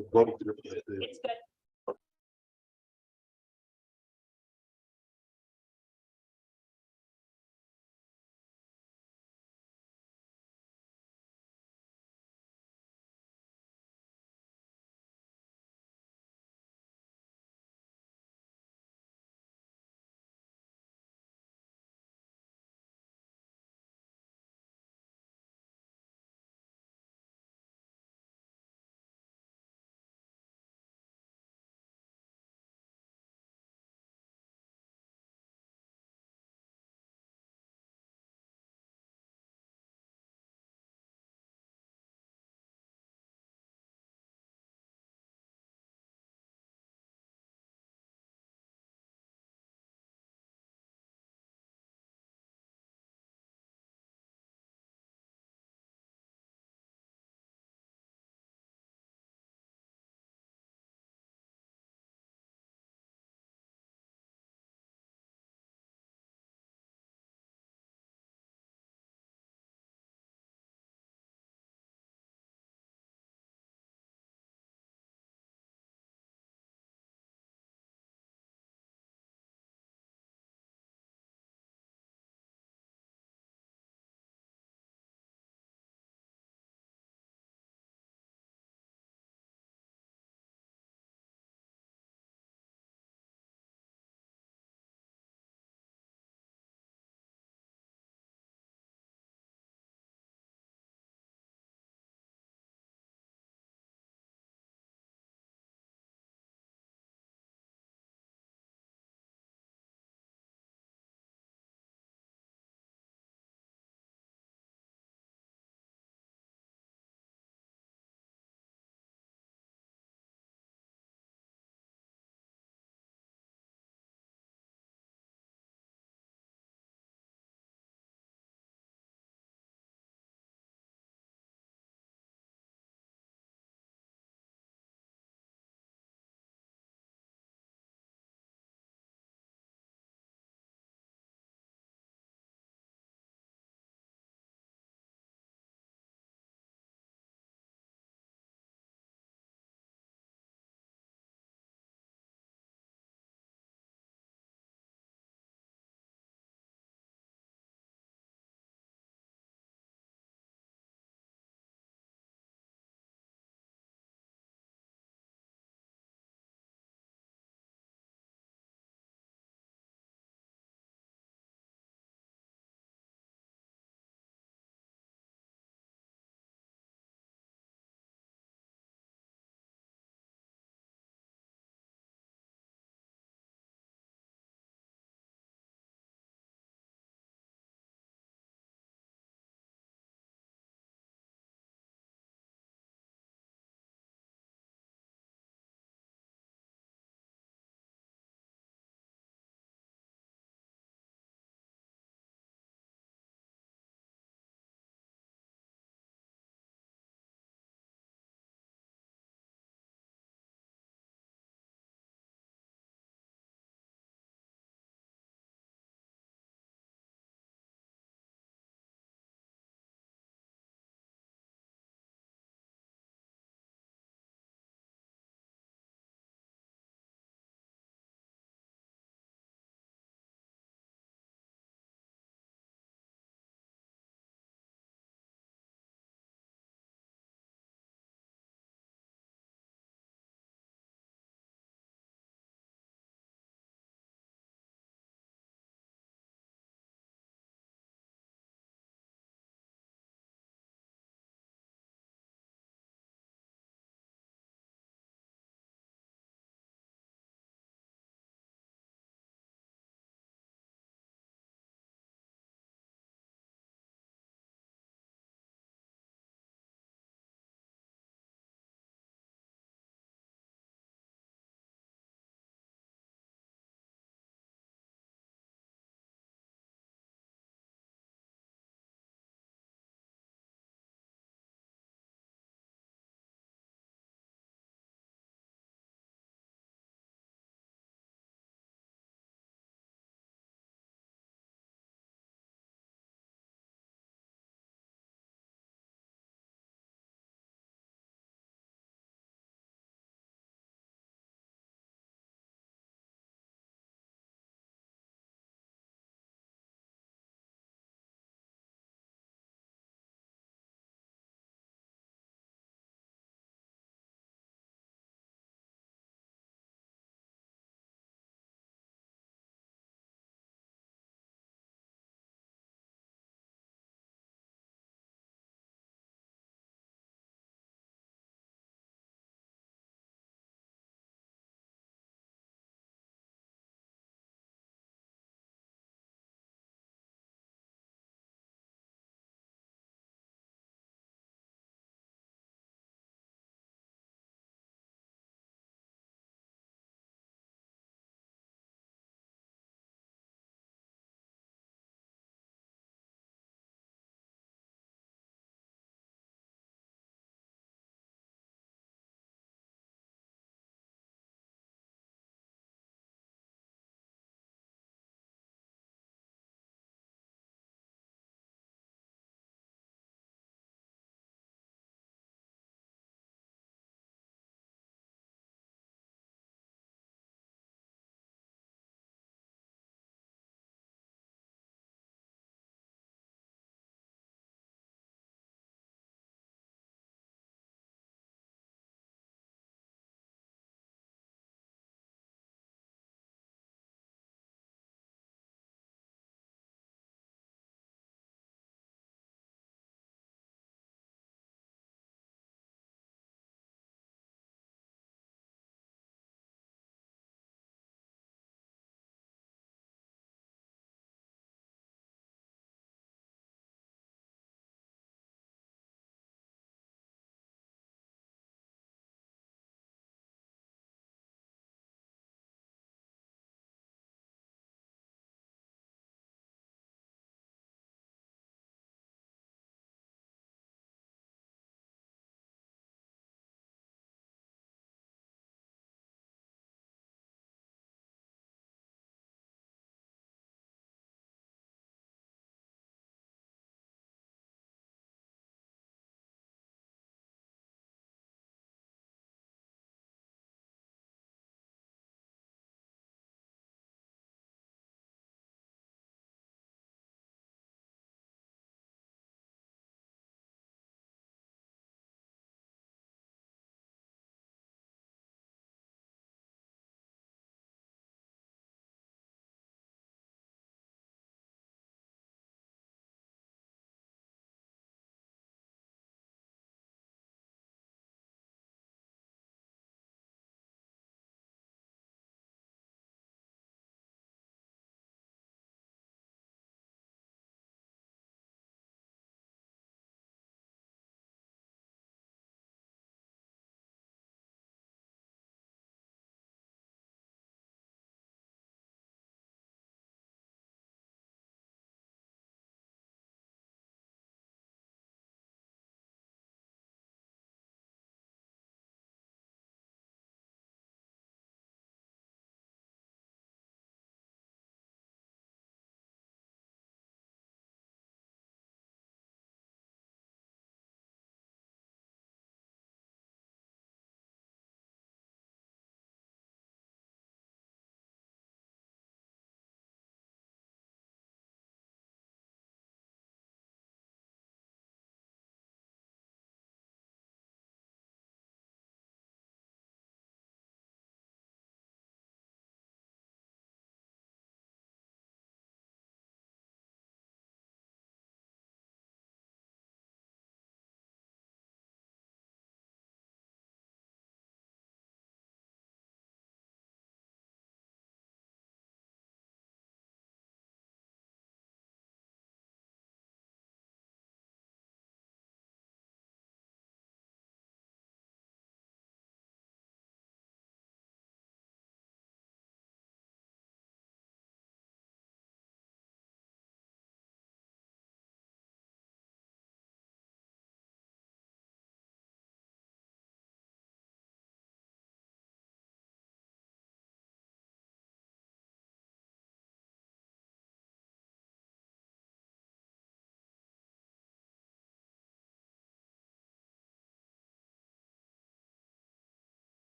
It's good.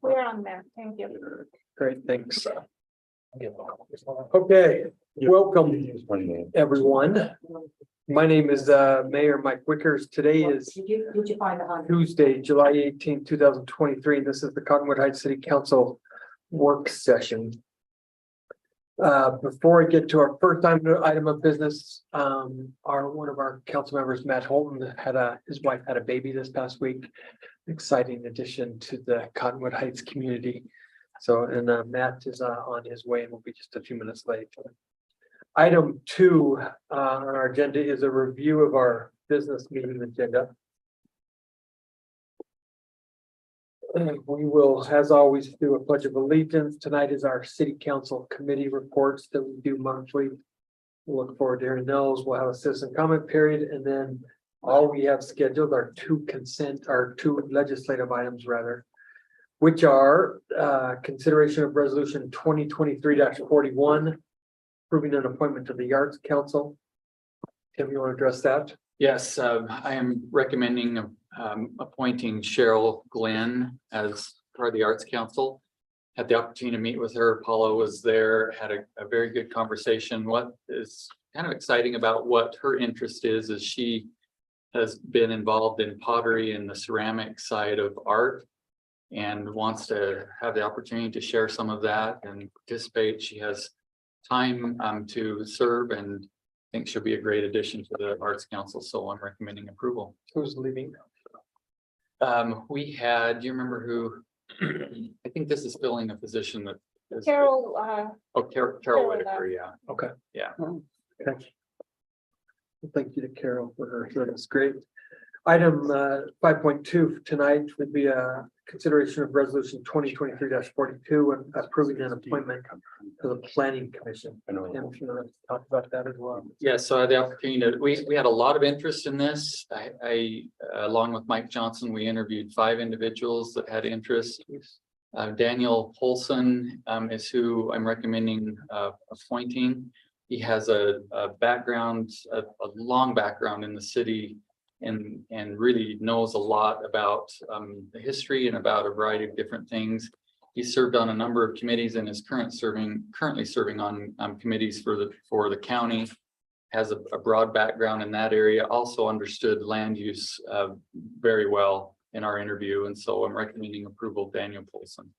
We're on there. Thank you. Great, thanks. Okay, welcome everyone. My name is Mayor Mike Wickers. Today is Did you find the hundred? Tuesday, July 18, 2023. This is the Cottonwood Heights City Council work session. Before I get to our first item of business, one of our council members, Matt Holton, his wife had a baby this past week. Exciting addition to the Cottonwood Heights community. So, and Matt is on his way and will be just a few minutes late. Item 2 on our agenda is a review of our business meeting agenda. We will, as always, do a pledge of allegiance. Tonight is our city council committee reports that we do monthly. We'll look forward to hearing those. We'll have a citizen comment period, and then all we have scheduled are two legislative items rather, which are consideration of resolution 2023-41, approving an appointment to the Arts Council. Tim, you want to address that? Yes, I am recommending appointing Cheryl Glenn as part of the Arts Council. Had the opportunity to meet with her. Paula was there, had a very good conversation. What is kind of exciting about what her interest is she has been involved in pottery and the ceramic side of art and wants to have the opportunity to share some of that and participate. She has time to serve and I think she'll be a great addition to the Arts Council, so I'm recommending approval. Who's leaving? We had, do you remember who? I think this is filling a position that is. Carol, Carol Whitaker, yeah. Okay. Yeah. Okay. Thank you to Carol for her service. Great. Item 5.2 tonight would be a consideration of resolution 2023-42 and approving an appointment to the Planning Commission. And if you want to talk about that as well. Yeah, so I had the opportunity to, we had a lot of interest in this. I along with Mike Johnson, we interviewed 5 individuals that had interest. Daniel Polson is who I'm recommending appointing. He has a background, a long background in the city and really knows a lot about the history and about a variety of different things. He served on a number of committees and is currently serving on committees for the county. Has a broad background in that area. Also understood land use very well in our interview, and so I'm recommending approval of Daniel Polson.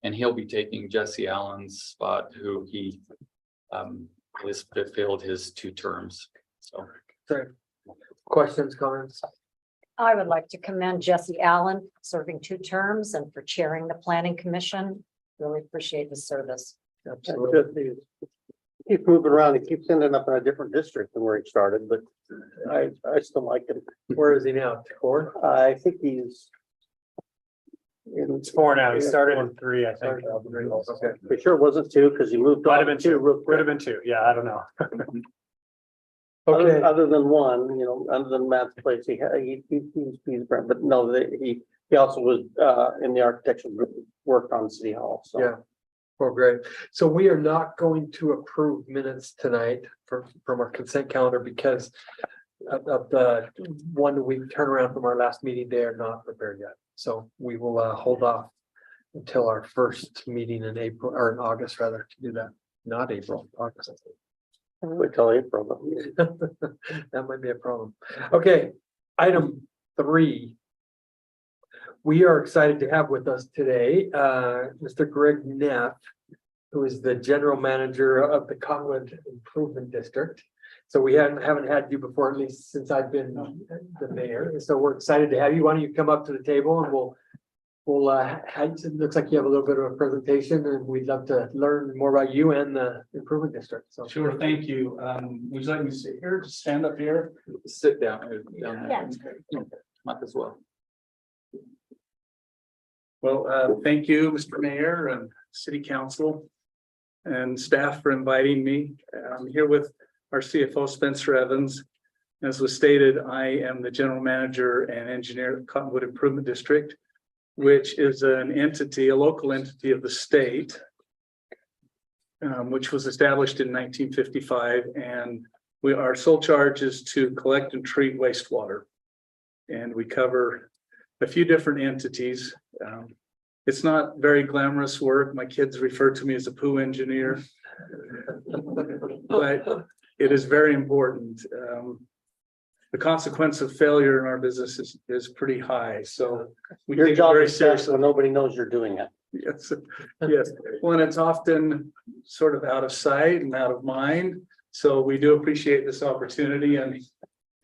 And he'll be taking Jesse Allen's spot, who he has fulfilled his 2 terms. So. Great. Questions, comments? I would like to commend Jesse Allen serving 2 terms and for chairing the Planning Commission. Really appreciate his service. Absolutely. Keep moving around. He keeps ending up in a different district than where he started, but I still like him. Where is he now? 4? I think he's. It's 4 now. He started in 3, I think. Okay. For sure it wasn't 2 because he moved Might on have been 2. real Could quick. have been 2. Yeah, I don't know. Okay. Other than one, other than Matt's place, he's but no, he also was in the architectural group, worked on City Hall. So. Yeah. Oh, great. So we are not going to approve minutes tonight from our consent calendar because of the 1 week turnaround from our last meeting. They are not prepared yet. So we will hold off until our first meeting in April or in August rather to do that. Not April, August. Wait till April. That might be a problem. Okay, item 3. We are excited to have with us today, Mr. Greg Neff, who is the general manager of the Cottonwood Improvement District. So we haven't had you before, at least since I've been the mayor. So we're excited to have you. Why don't you come up to the table and we'll it looks like you have a little bit of a presentation and we'd love to learn more about you and the improvement district. So Sure, thank you. Would you like me to sit here, just stand up here? Sit down. Yeah. Might as well. Well, thank you, Mr. Mayor and City Council and staff for inviting me. I'm here with our CFO, Spencer Evans. As was stated, I am the general manager and engineer of Cottonwood Improvement District, which is an entity, a local entity of the state, which was established in 1955. And our sole charge is to collect and treat wastewater. And we cover a few different entities. It's not very glamorous work. My kids refer to me as a poo engineer. But it is very important. The consequence of failure in our business is pretty high, so we Your take it job very is best seriously. when nobody knows you're doing it. Yes, yes. When it's often sort of out of sight and out of mind. So we do appreciate this opportunity, and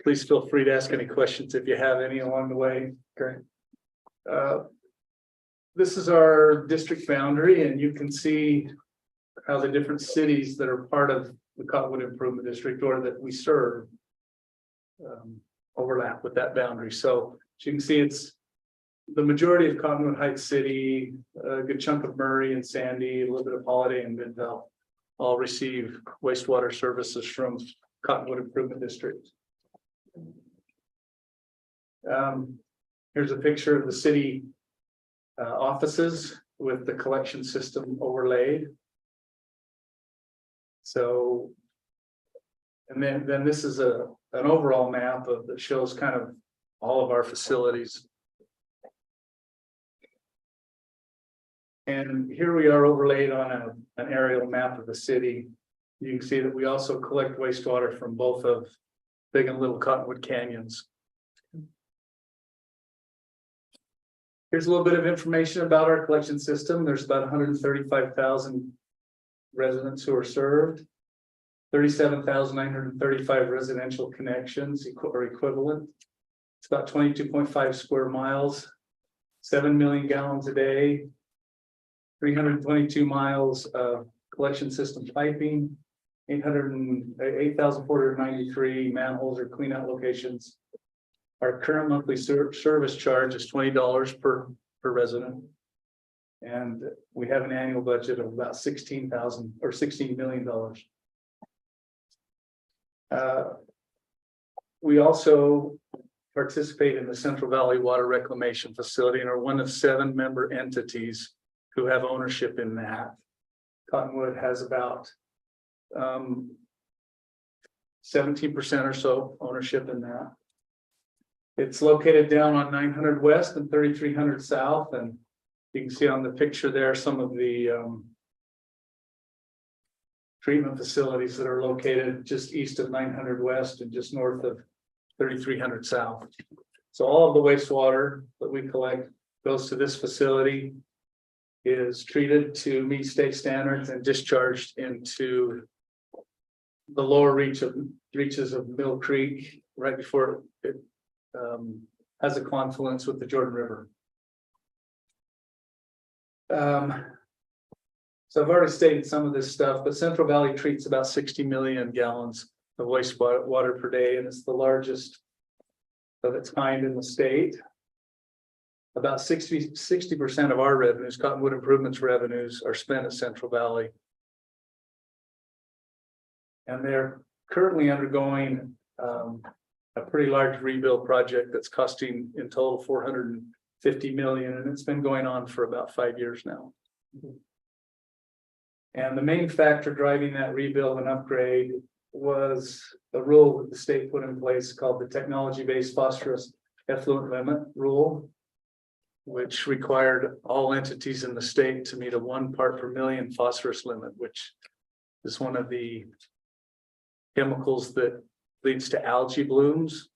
please feel free to ask any questions if you have any along the way. Great. This is our district boundary, and you can see how the different cities that are part of the Cottonwood Improvement District or that we serve overlap with that boundary. So as you can see, it's the majority of Cottonwood Heights City, a good chunk of Murray and Sandy, a little bit of Holiday and Midvale all receive wastewater services from Cottonwood Improvement District. Here's a picture of the city offices with the collection system overlaid. So, and then this is an overall map that shows kind of all of our facilities. And here we are overlaid on an aerial map of the city. You can see that we also collect wastewater from both of Big and Little Cottonwood Canyons. Here's a little bit of information about our collection system. There's about 135,000 residents who are served. 37,935 residential connections or equivalent. It's about 22.5 square miles, 7 million gallons a day, 322 miles of collection system piping, 8,493 manholes or cleanout locations. Our current monthly service charge is $20 per resident. And we have an annual budget of about $16 million. We also participate in the Central Valley Water Reclamation Facility and are one of 7 member entities who have ownership in that. Cottonwood has about 17% or so ownership in that. It's located down on 900 West and 3300 South, and you can see on the picture there some of the treatment facilities that are located just east of 900 West and just north of 3300 South. So all of the wastewater that we collect goes to this facility, is treated to meet state standards and discharged into the lower reaches of Mill Creek right before it has a confluence with the Jordan River. So I've already stated some of this stuff, but Central Valley treats about 60 million gallons of wastewater per day, and it's the largest of its kind in the state. About 60% of our revenues, Cottonwood Improvements revenues, are spent at Central Valley. And they're currently undergoing a pretty large rebuild project that's costing in total $450 million, and it's been going on for about 5 years now. And the main factor driving that rebuild and upgrade was a rule that the state put in place called the technology-based phosphorus effluent limit rule, which required all entities in the state to meet a 1 part per million phosphorus limit, which is one of the chemicals that leads to algae blooms,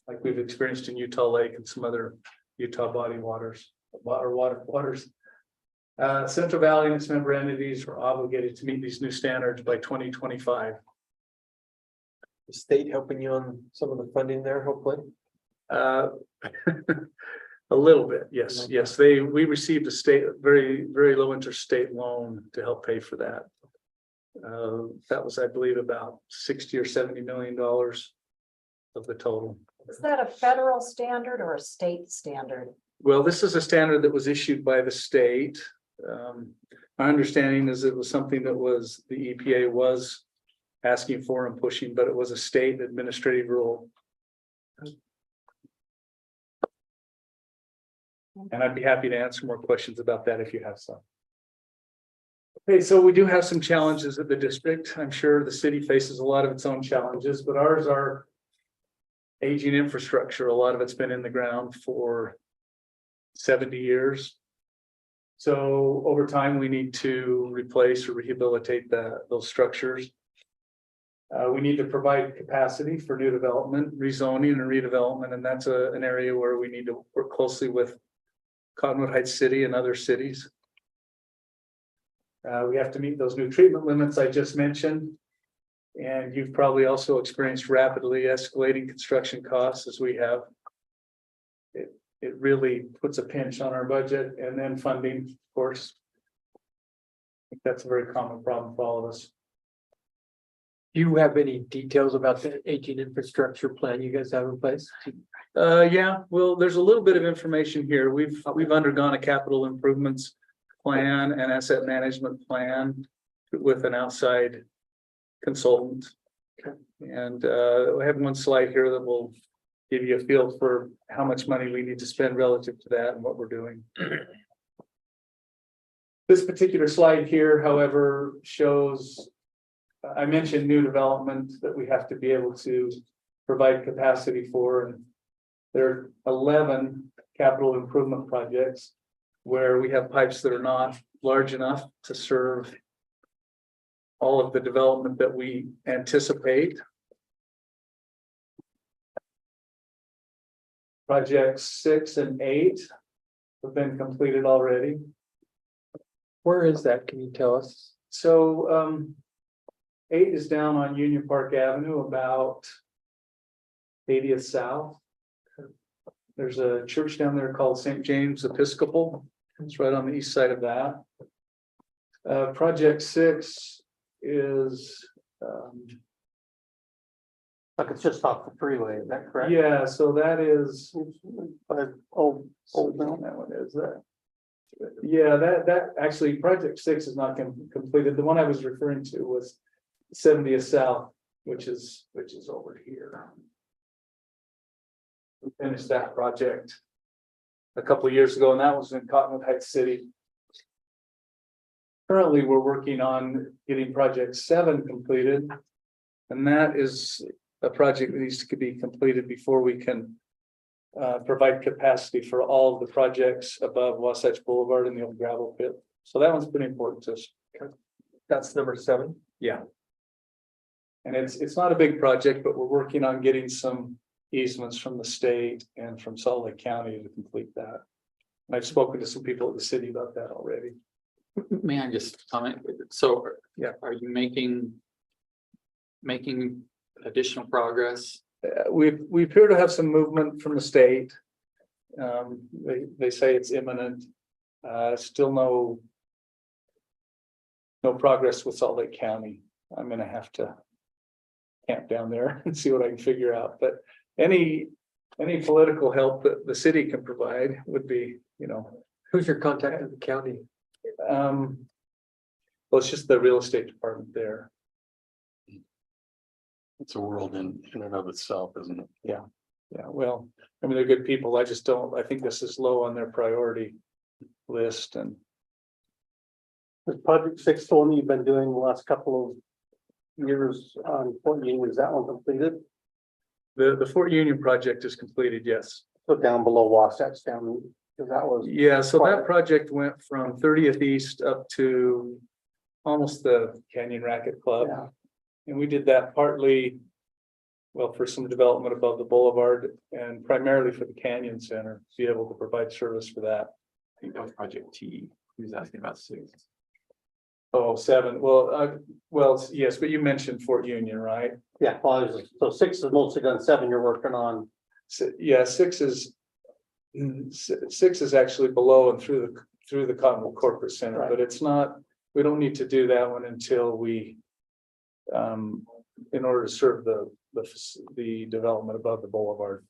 like we've experienced in Utah Lake and some other Utah body waters. Central Valley and its member entities were obligated to meet these new standards by 2025. The state helping you on some of the funding there, hopefully? A little bit, yes, yes. We received a very low interest state loan to help pay for that. That was, I believe, about 60 or $70 million of the total. Is that a federal standard or a state standard? Well, this is a standard that was issued by the state. My understanding is it was something that the EPA was asking for and pushing, but it was a state administrative rule. And I'd be happy to answer more questions about that if you have some. Okay, so we do have some challenges at the district. I'm sure the city faces a lot of its own challenges, but ours are aging infrastructure. A lot of it's been in the ground for 70 years. So over time, we need to replace or rehabilitate those structures. We need to provide capacity for new development, rezoning and redevelopment, and that's an area where we need to work closely with Cottonwood Heights City and other cities. We have to meet those new treatment limits I just mentioned. And you've probably also experienced rapidly escalating construction costs as we have. It really puts a pinch on our budget, and then funding, of course. I think that's a very common problem for all of us. Do you have any details about the aging infrastructure plan you guys have in place? Yeah, well, there's a little bit of information here. We've undergone a capital improvements plan and asset management plan with an outside consultant. And we have one slide here that will give you a feel for how much money we need to spend relative to that and what we're doing. This particular slide here, however, shows, I mentioned new development that we have to be able to provide capacity for. And there are 11 capital improvement projects where we have pipes that are not large enough to serve all of the development that we anticipate. Projects 6 and 8 have been completed already. Where is that? Can you tell us? So 8 is down on Union Park Avenue, about 80th South. There's a church down there called St. James Episcopal. It's right on the east side of that. Project 6 is Like it's just off the freeway, is that correct? yeah, so that is Old that one is that. Yeah, that actually project 6 is not completed. The one I was referring to was 70th South, which is over here. We finished that project a couple of years ago, and that was in Cottonwood Heights City. Currently, we're working on getting project 7 completed, and that is a project that needs to be completed before we can provide capacity for all of the projects above Wasatch Boulevard and the old gravel pit. So that one's pretty important to us. That's number 7. Yeah. And it's not a big project, but we're working on getting some easements from the state and from Salt Lake County to complete that. And I've spoken to some people at the city about that already. May I just comment? So, Yeah. are you making additional progress? We appear to have some movement from the state. They say it's imminent. Still no progress with Salt Lake County. I'm gonna have to camp down there and see what I can figure out, but any political help that the city can provide would be, Who's your contact in the county? well, it's just the real estate department there. It's a world in and of itself, isn't it? Yeah, well, I mean, they're good people. I think this is low on their priority list. And The project 6, the one you've been doing the last couple of years on Fort Union, is that one completed? the Fort Union project is completed, yes. So down below Wasatch down, because that was. Yeah, so that project went from 30th East up to almost the Canyon Racket Club. Yeah. And we did that partly, well, for some development above the boulevard and primarily for the Canyon Center, to be able to provide service for that. I think that was Project T. He was asking about 6. Oh, 7, well, yes, but you mentioned Fort Union, right? Yeah, well, so 6 is mostly done, 7 you're working on. Yeah, 6 is actually below and through the Cottonwood Corporate Center, Right. but it's not, we don't need to do that one until we in order to serve the development above the boulevard.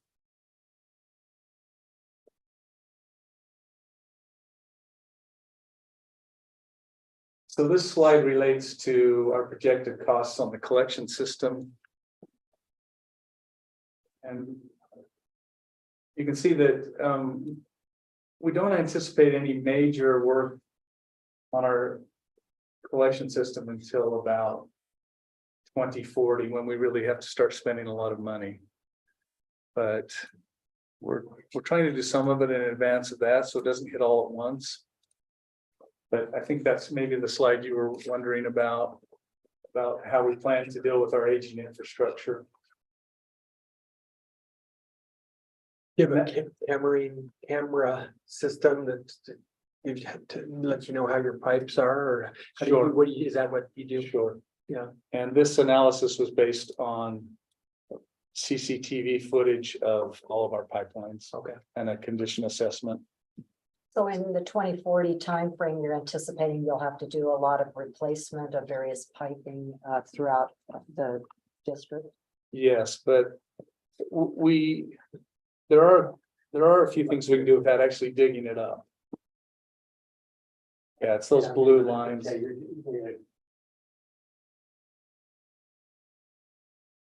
So this slide relates to our projected costs on the collection system. And you can see that we don't anticipate any major work on our collection system until about 2040, when we really have to start spending a lot of money. But we're trying to do some of it in advance of that, so it doesn't hit all at once. But I think that's maybe the slide you were wondering about how we plan to deal with our aging infrastructure. You have a camera system that you have to let you know how your pipes are, or how do you- Sure. what do you, is that what you do? Sure. Yeah. And this analysis was based on CCTV footage of all of our pipelines. Okay. And a condition assessment. So in the 2040 timeframe, you're anticipating you'll have to do a lot of replacement of various piping throughout the district? Yes, but there are a few things we can do without actually digging it up. Yeah, it's those blue lines.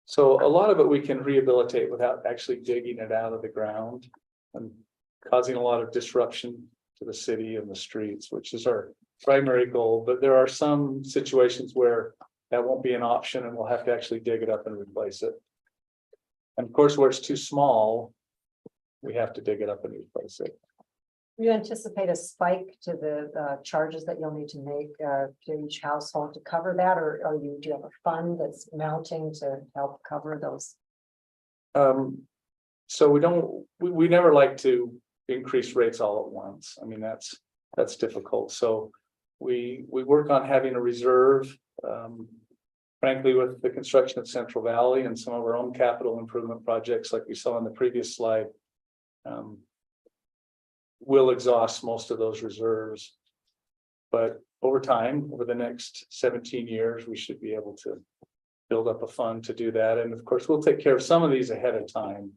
So a lot of it we can rehabilitate without actually digging it out of the ground and causing a lot of disruption to the city and the streets, which is our primary goal. But there are some situations where that won't be an option and we'll have to actually dig it up and replace it. And of course, where it's too small, we have to dig it up and replace it. You anticipate a spike to the charges that you'll need to make to each household to cover that, or do you have a fund that's mounting to help cover those? So we never like to increase rates all at once. I mean, that's difficult. So we work on having a reserve. Frankly, with the construction of Central Valley and some of our own capital improvement projects, like we saw in the previous slide, we'll exhaust most of those reserves. But over time, over the next 17 years, we should be able to build up a fund to do that. And of course, we'll take care of some of these ahead of time.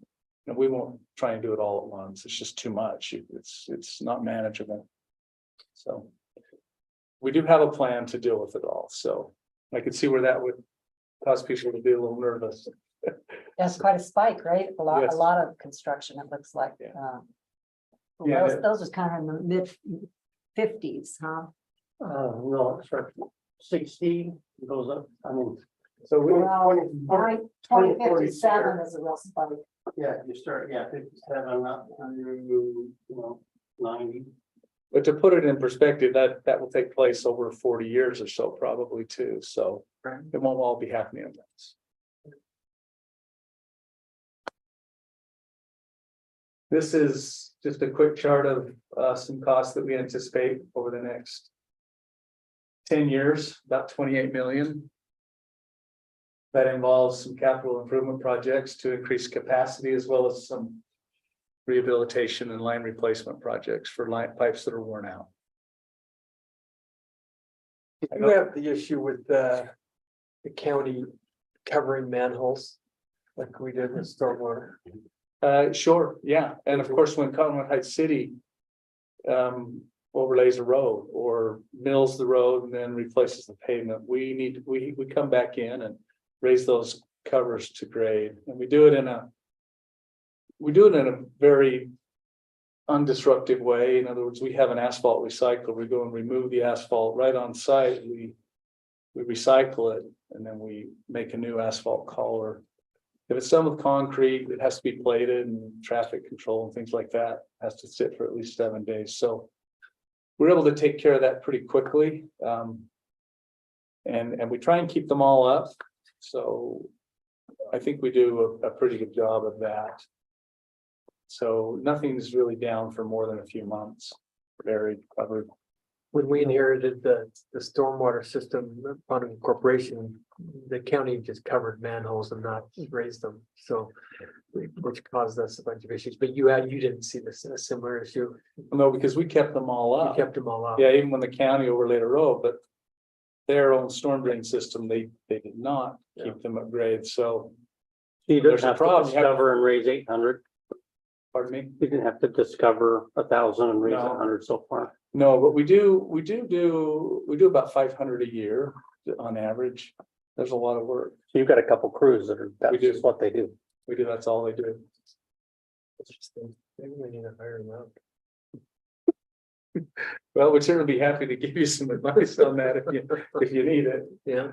And we won't try and do it all at once. It's just too much. It's not manageable. So we do have a plan to deal with it all. So I could see where that would cause people to be a little nervous. That's quite a spike, right? Yes. A lot of construction, it looks like. Yeah. Well, Yeah, those are kind of in the mid-50s, huh? No, it's right. 60 goes up, I mean, So we, Well, 2057 sure. is a real spike. yeah, you start, 57 up to, 90. but to put it in perspective, that will take place over 40 years or so, probably too. So it won't all be happening at once. This is just a quick chart of some costs that we anticipate over the next 10 years, about 28 million. That involves some capital improvement projects to increase capacity as well as some rehabilitation and line replacement projects for line pipes that are worn out. You have the issue with the county covering manholes like we did with stormwater. Sure, yeah, and of course, when Commonwealth Heights City overlays a road or mills the road and then replaces the pavement, we come back in and raise those covers to grade, and we do it in a very undisruptive way. In other words, we have an asphalt recycle. We go and remove the asphalt right on site. We recycle it and then we make a new asphalt collar. If it's done with concrete, it has to be plated, and traffic control and things like that has to sit for at least 7 days. So we're able to take care of that pretty quickly. And we try and keep them all up. So I think we do a pretty good job of that. So nothing's really down for more than a few months, very covered. When we inherited the stormwater system upon incorporation, the county just covered manholes and not raised them. So which caused us a bunch of issues, but you didn't see this a similar issue. No, because we kept them all You up. kept them all out. Yeah, even when the county overlaid a road, but their own storm drain system, they did not keep them at grade. So, You There's didn't a have to problem. You have- discover and raise 800. pardon me. You didn't have to discover 1,000 and raise No. 100 so far. No, but we do about 500 a year on average. There's a lot of work. So you've got a couple crews that are, We that's do. just what they do. That's all they do. Interesting. Maybe we need to hire them out. Well, we'd certainly be happy to give you some advice on that if you need it. Yeah.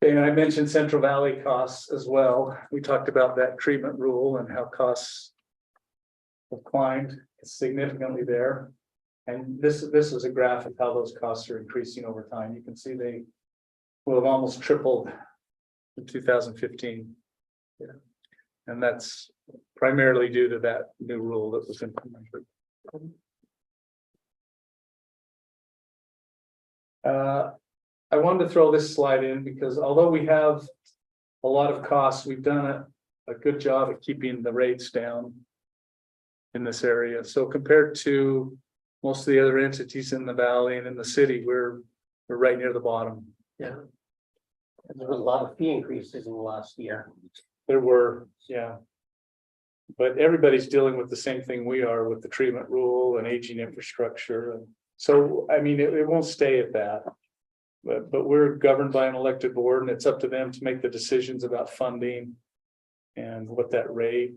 And I mentioned Central Valley costs as well. We talked about that treatment rule and how costs have climbed. significantly there. And this is a graph of how those costs are increasing over time. You can see they will have almost tripled in 2015. Yeah. And that's primarily due to that new rule that was implemented. I wanted to throw this slide in because although we have a lot of costs, we've done a good job of keeping the rates down in this area. So compared to most of the other entities in the valley and in the city, we're right near the bottom. Yeah. There was a lot of fee increases in the last year. There were, yeah. But everybody's dealing with the same thing we are with the treatment rule and aging infrastructure. And so, I mean, it won't stay at that. But we're governed by an elected board and it's up to them to make the decisions about funding and what that rate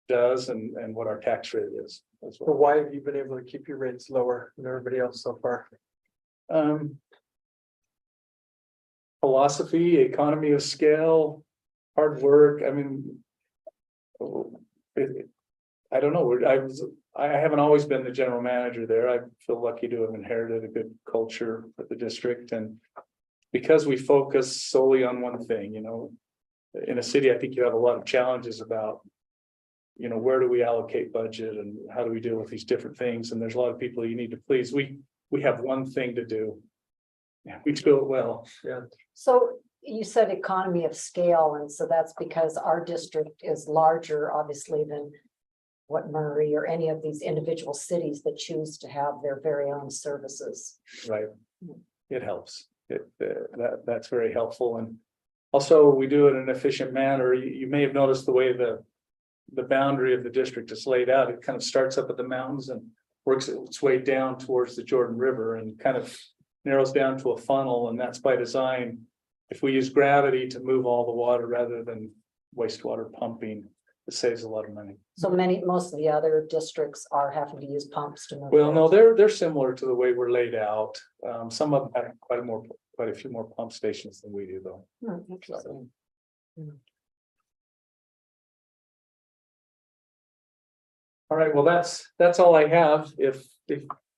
does and what our tax rate is as So well. why have you been able to keep your rates lower than everybody else so far? Philosophy, economy of scale, hard work. I mean, I don't know. I haven't always been the general manager there. I feel lucky to have inherited a good culture for the district. And because we focus solely on one thing, you know, in a city, I think you have a lot of challenges about, you know, where do we allocate budget and how do we deal with these different things? And there's a lot of people you need to please. We have one thing to do. Yeah, we do it well. Yeah. So you said economy of scale, and so that's because our district is larger, obviously, than what Murray or any of these individual cities that choose to have their very own services. Right. It helps. That's very helpful. And also we do it in an efficient manner. You may have noticed the way the boundary of the district is laid out. It kind of starts up at the mountains and works its way down towards the Jordan River and kind of narrows down to a funnel. And that's by design. If we use gravity to move all the water rather than wastewater pumping, it saves a lot of money. So most of the other districts are having to use pumps to move. Well, no, water. they're similar to the way we're laid out. Some of them have quite a few more pump stations than we do, though. Interesting. All right, well, that's all I have. If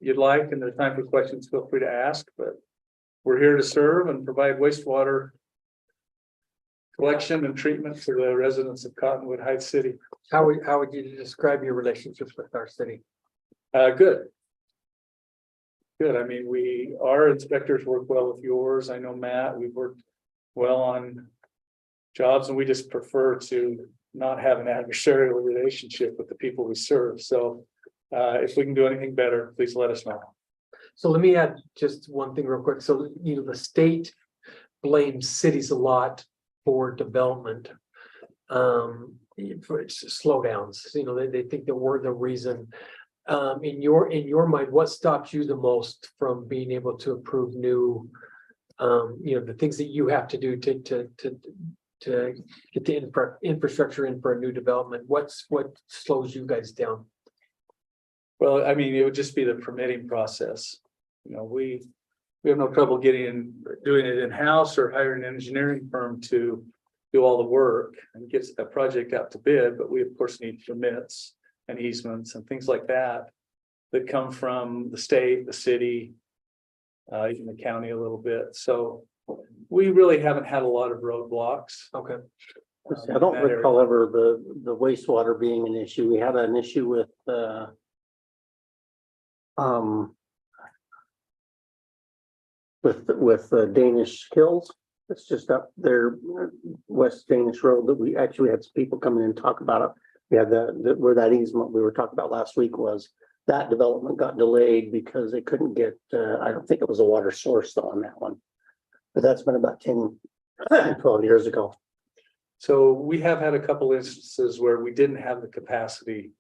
you'd like, and there's time for questions, feel free to ask, but we're here to serve and provide wastewater collection and treatment to the residents of Cottonwood Heights City. How would you describe your relationships with our city? Good. Good. I mean, our inspectors work well with yours. I know Matt, we've worked well on jobs and we just prefer to not have an adversarial relationship with the people we serve. So if we can do anything better, please let us know. So let me add just one thing real quick. So, you know, the state blames cities a lot for development. For slowdowns, you know, they think that we're the reason. In your mind, what stops you the most from being able to approve new, you know, the things that you have to do to get the infrastructure in for a new development? What slows you guys down? Well, I mean, it would just be the permitting process. You know, we have no trouble doing it in-house or hiring an engineering firm to do all the work and get a project out to bid, but we of course need permits and easements and things like that come from the state, the city, even the county a little bit. So we really haven't had a lot of roadblocks. Okay. I don't recall ever the wastewater being an issue. We had an issue with Danish Hills. It's just up there, West Danish Road, that we actually had some people come in and talk about it. We had where that easement we were talking about last week was, that development got delayed because they couldn't get, I don't think it was a water source though on that one. But that's been about 10, 12 years ago. So we have had a couple instances where we didn't have the capacity.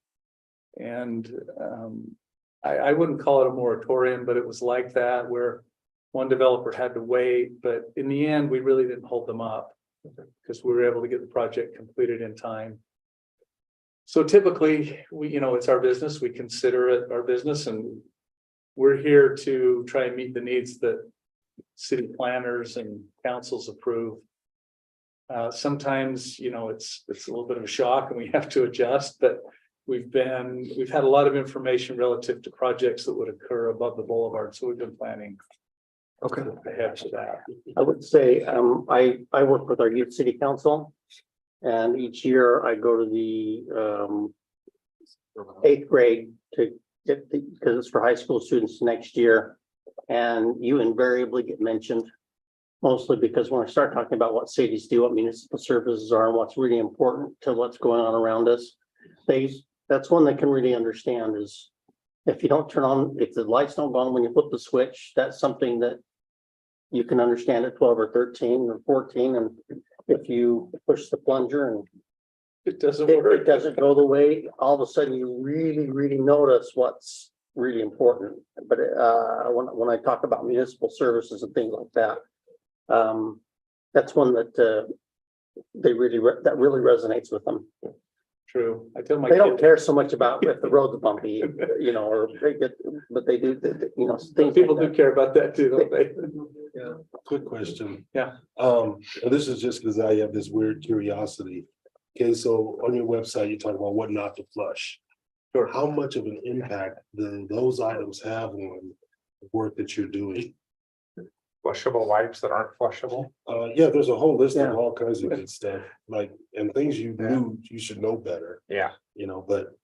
And I wouldn't call it a moratorium, but it was like that where one developer had to wait, but in the end, we really didn't hold them up because we were able to get the project completed in time. So typically, it's our business. We consider it our business, and we're here to try and meet the needs that city planners and councils approve. Sometimes, it's a little bit of a shock and we have to adjust, but we've had a lot of information relative to projects that would occur above the boulevard, so we've been planning Okay. ahead for that. I would say, I work with our youth city council. And each year I go to the, 8th grade to get the, because it's for high school students next year. And you invariably get mentioned. Mostly because when I start talking about what cities do, what municipal services are, and what's really important to what's going on around us. That's one they can really understand is if you don't turn on, if the lights don't go on when you flip the switch, that's something that you can understand at 12 or 13 or 14. And if you push the plunger and It doesn't it work. doesn't go the way, all of a sudden you really notice what's really important. But when I talk about municipal services and things like that, that's one that that really resonates with them. True. I tell my They don't kids, care so much about if the road's bumpy, you know, or they get, but they do, you know, things people like do that. care about that too, don't they? Quick question. Yeah. And this is just because I have this weird curiosity. Okay, so on your website, you talk about what not to flush. Sure. How much of an impact do those items have on the work that you're doing? Flushable wipes that aren't flushable. Yeah, there's a whole list Yeah. of all kinds of good stuff, like, and things you Yeah. knew you should know better, Yeah. you know, but.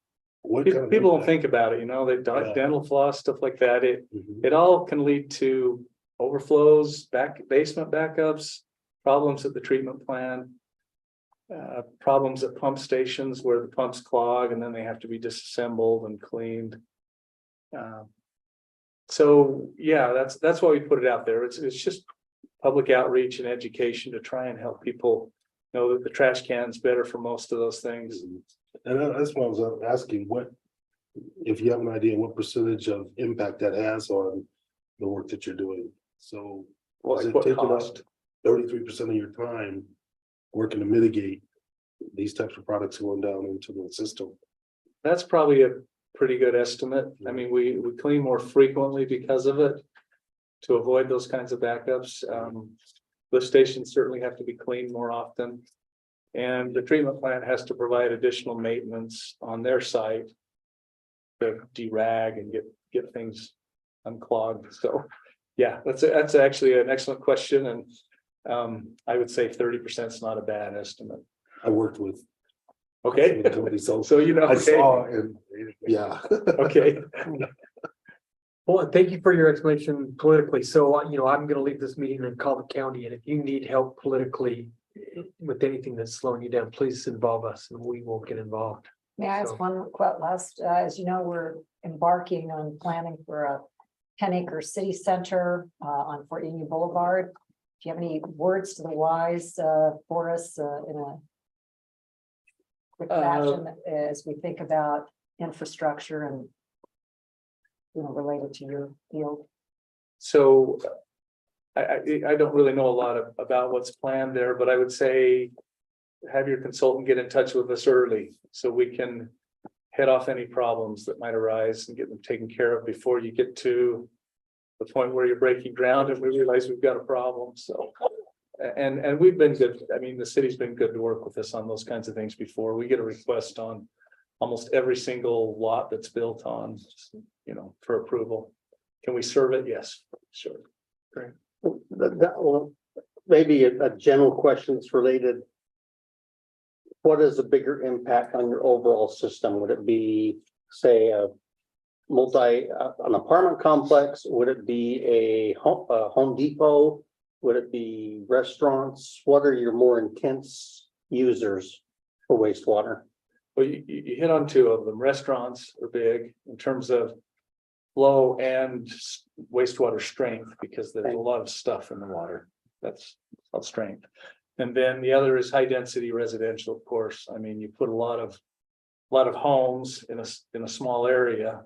What kind of People don't impact? think about it, you know, they Yeah. dental floss, stuff like that. Mhm. It all can lead to overflows, basement backups, problems at the treatment plant. Problems at pump stations where the pumps clog and then they have to be disassembled and cleaned. So, yeah, that's why we put it out there. It's just public outreach and education to try and help people know that the trash can's better for most of those things. And that's why I was asking, what, if you have an idea, what percentage of impact that has on the work that you're doing? So. Well, is like it what taking up cost? 33% of your time working to mitigate these types of products going down into the system? That's probably a pretty good estimate. I mean, we clean more frequently because of it. To avoid those kinds of backups. Lift stations certainly have to be cleaned more often. And the treatment plant has to provide additional maintenance on their site. To derag and get things unclogged. So, yeah, that's actually an excellent question. And I would say 30% is not a bad estimate. I worked with. Okay, the company, so so you know, I okay, saw and, yeah. okay. Well, thank you for your explanation politically. So, I'm gonna leave this meeting and call the county, and if you need help politically with anything that's slowing you down, please involve us and we will get involved. May I ask So- one last, as you know, we're embarking on planning for a 10-acre city center on Fort Union Boulevard. Do you have any words to the wise for us in a quick fashion as we think about infrastructure and related to your field? So I don't really know a lot about what's planned there, but I would say have your consultant get in touch with us early so we can head off any problems that might arise and get them taken care of before you get to the point where you're breaking ground and we realize we've got a problem. So, and we've been good. I mean, the city's been good to work with us on those kinds of things before. We get a request on almost every single lot that's built on, for approval. Can we serve it? Yes, sure. Well, maybe a general question that's related. What is the bigger impact on your overall system? Would it be, say, an apartment complex? Would it be a Home Depot? Would it be restaurants? What are your more intense users for wastewater? Well, you hit on two of them. Restaurants are big in terms of flow and wastewater strength, because there's a lot of stuff in the water. That's called strength. And then the other is high density residential, of course. I mean, you put a lot of homes in a small area,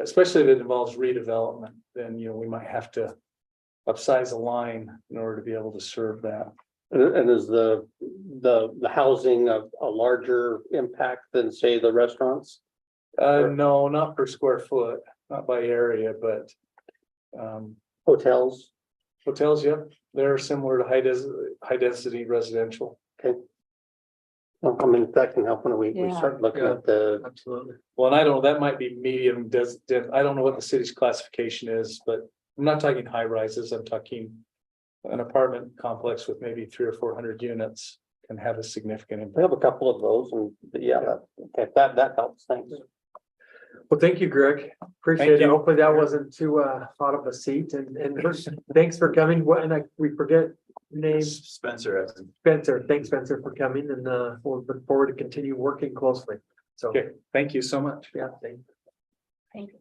especially if it involves redevelopment, then we might have to upsize a line in order to be able to serve that. And is the housing a larger impact than, say, the restaurants? No, not per square foot, not by area, but Hotels? hotels, yep, they're similar to high density residential. And I mean, if that can help when we Yeah. start looking Yeah. at the, Absolutely. Well, and I don't know, that might be medium, I don't know what the city's classification is, but I'm not talking high rises, I'm talking. An apartment complex with maybe 300 or 400 units can have a significant we impact. have a couple of those and yeah, that helps, thanks. Well, thank you, Greg. Appreciate Thank it. you. Hopefully that wasn't too hot of a seat and thanks for coming. What, and we forget names. Spencer. Spencer, thanks Spencer for coming and we'll look forward to continue working closely. So, Okay, thank you so much. yeah, thank you. Thank you.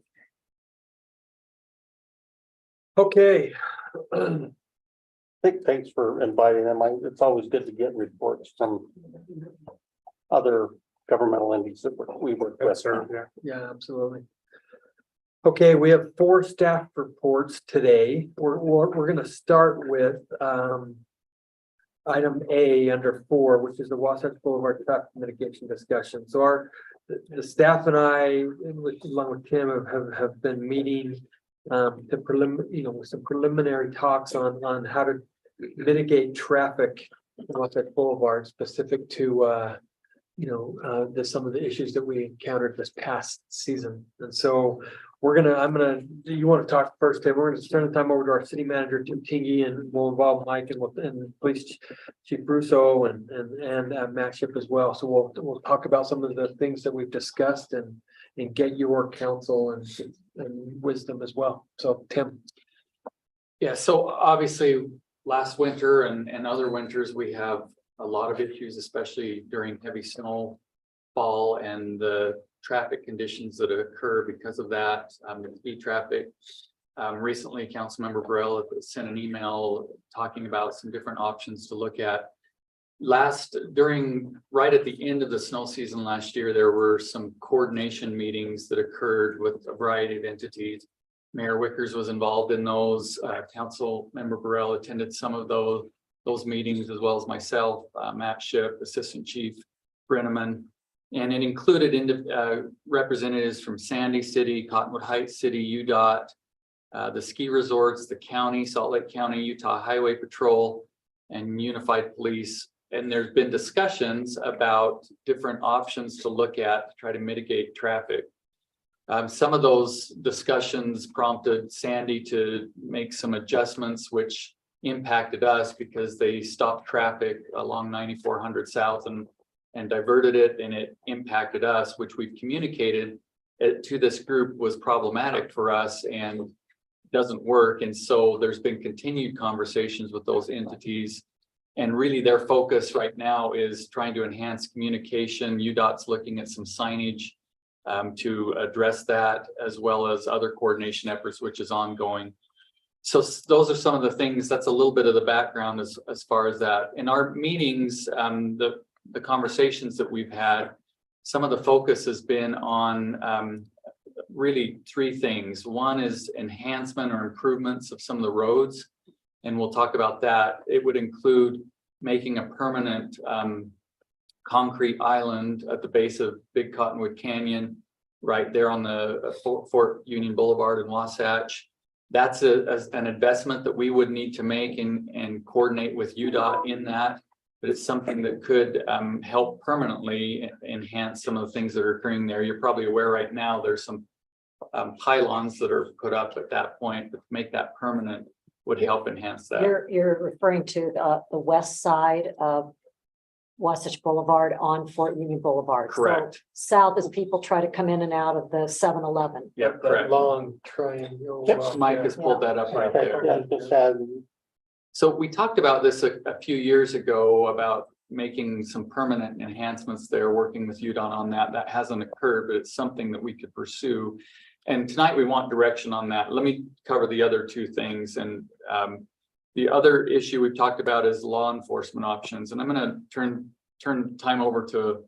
Okay. Thanks for inviting them. It's always good to get reports from other governmental entities that we work with. Yeah, absolutely. Okay, we have 4 staff reports today. We're gonna start with item A under 4, which is the Wasatch Boulevard traffic mitigation discussion. So the staff and I, along with Tim, have been meeting with some preliminary talks on how to mitigate traffic on Wasatch Boulevard specific to some of the issues that we encountered this past season. And so do you want to talk first, Tim? We're gonna turn the time over to our city manager, Tim Tingy, and we'll involve Mike and Police Chief Russo and Matt Ship as well. So we'll talk about some of the things that we've discussed and get your counsel and wisdom as well. So Tim. Yeah, so obviously last winter and other winters, we have a lot of issues, especially during heavy snowfall and the traffic conditions that occur because of that, the speed traffic. Recently, Councilmember Burrell sent an email talking about some different options to look at. Right at the end of the snow season last year, there were some coordination meetings that occurred with a variety of entities. Mayor Wickers was involved in those. Councilmember Burrell attended some of those meetings, as well as myself, Matt Ship, Assistant Chief Brenneman. And it included representatives from Sandy City, Cottonwood Heights City, UDOT, the ski resorts, the county, Salt Lake County, Utah Highway Patrol, and Unified Police. And there's been discussions about different options to look at to try to mitigate traffic. Some of those discussions prompted Sandy to make some adjustments, which impacted us because they stopped traffic along 9400 South and diverted it, and it impacted us, which we've communicated to this group was problematic for us and doesn't work. And so there's been continued conversations with those entities. And really their focus right now is trying to enhance communication. UDOT's looking at some signage to address that, as well as other coordination efforts, which is ongoing. So those are some of the things. That's a little bit of the background as far as that. In our meetings, the conversations that we've had, some of the focus has been on really 3 things. One is enhancement or improvements of some of the roads, and we'll talk about that. It would include making a permanent concrete island at the base of Big Cottonwood Canyon, right there on the Fort Union Boulevard in Wasatch. That's an investment that we would need to make and coordinate with UDOT in that. But it's something that could help permanently enhance some of the things that are occurring there. You're probably aware right now there's some pylons that are put up at that point, but to make that permanent would help enhance that. You're referring to the west side of Wasatch Boulevard on Fort Union Boulevard. Correct. So south as people try to come in and out of the 7-Eleven. Yep, That correct. long triangle. Mike has pulled that up right there. Yeah, just had, So we talked about this a few years ago about making some permanent enhancements there, working with UDOT on that. That hasn't occurred, but it's something that we could pursue. And tonight we want direction on that. Let me cover the other 2 things. And the other issue we've talked about is law enforcement options. And I'm going to turn time over to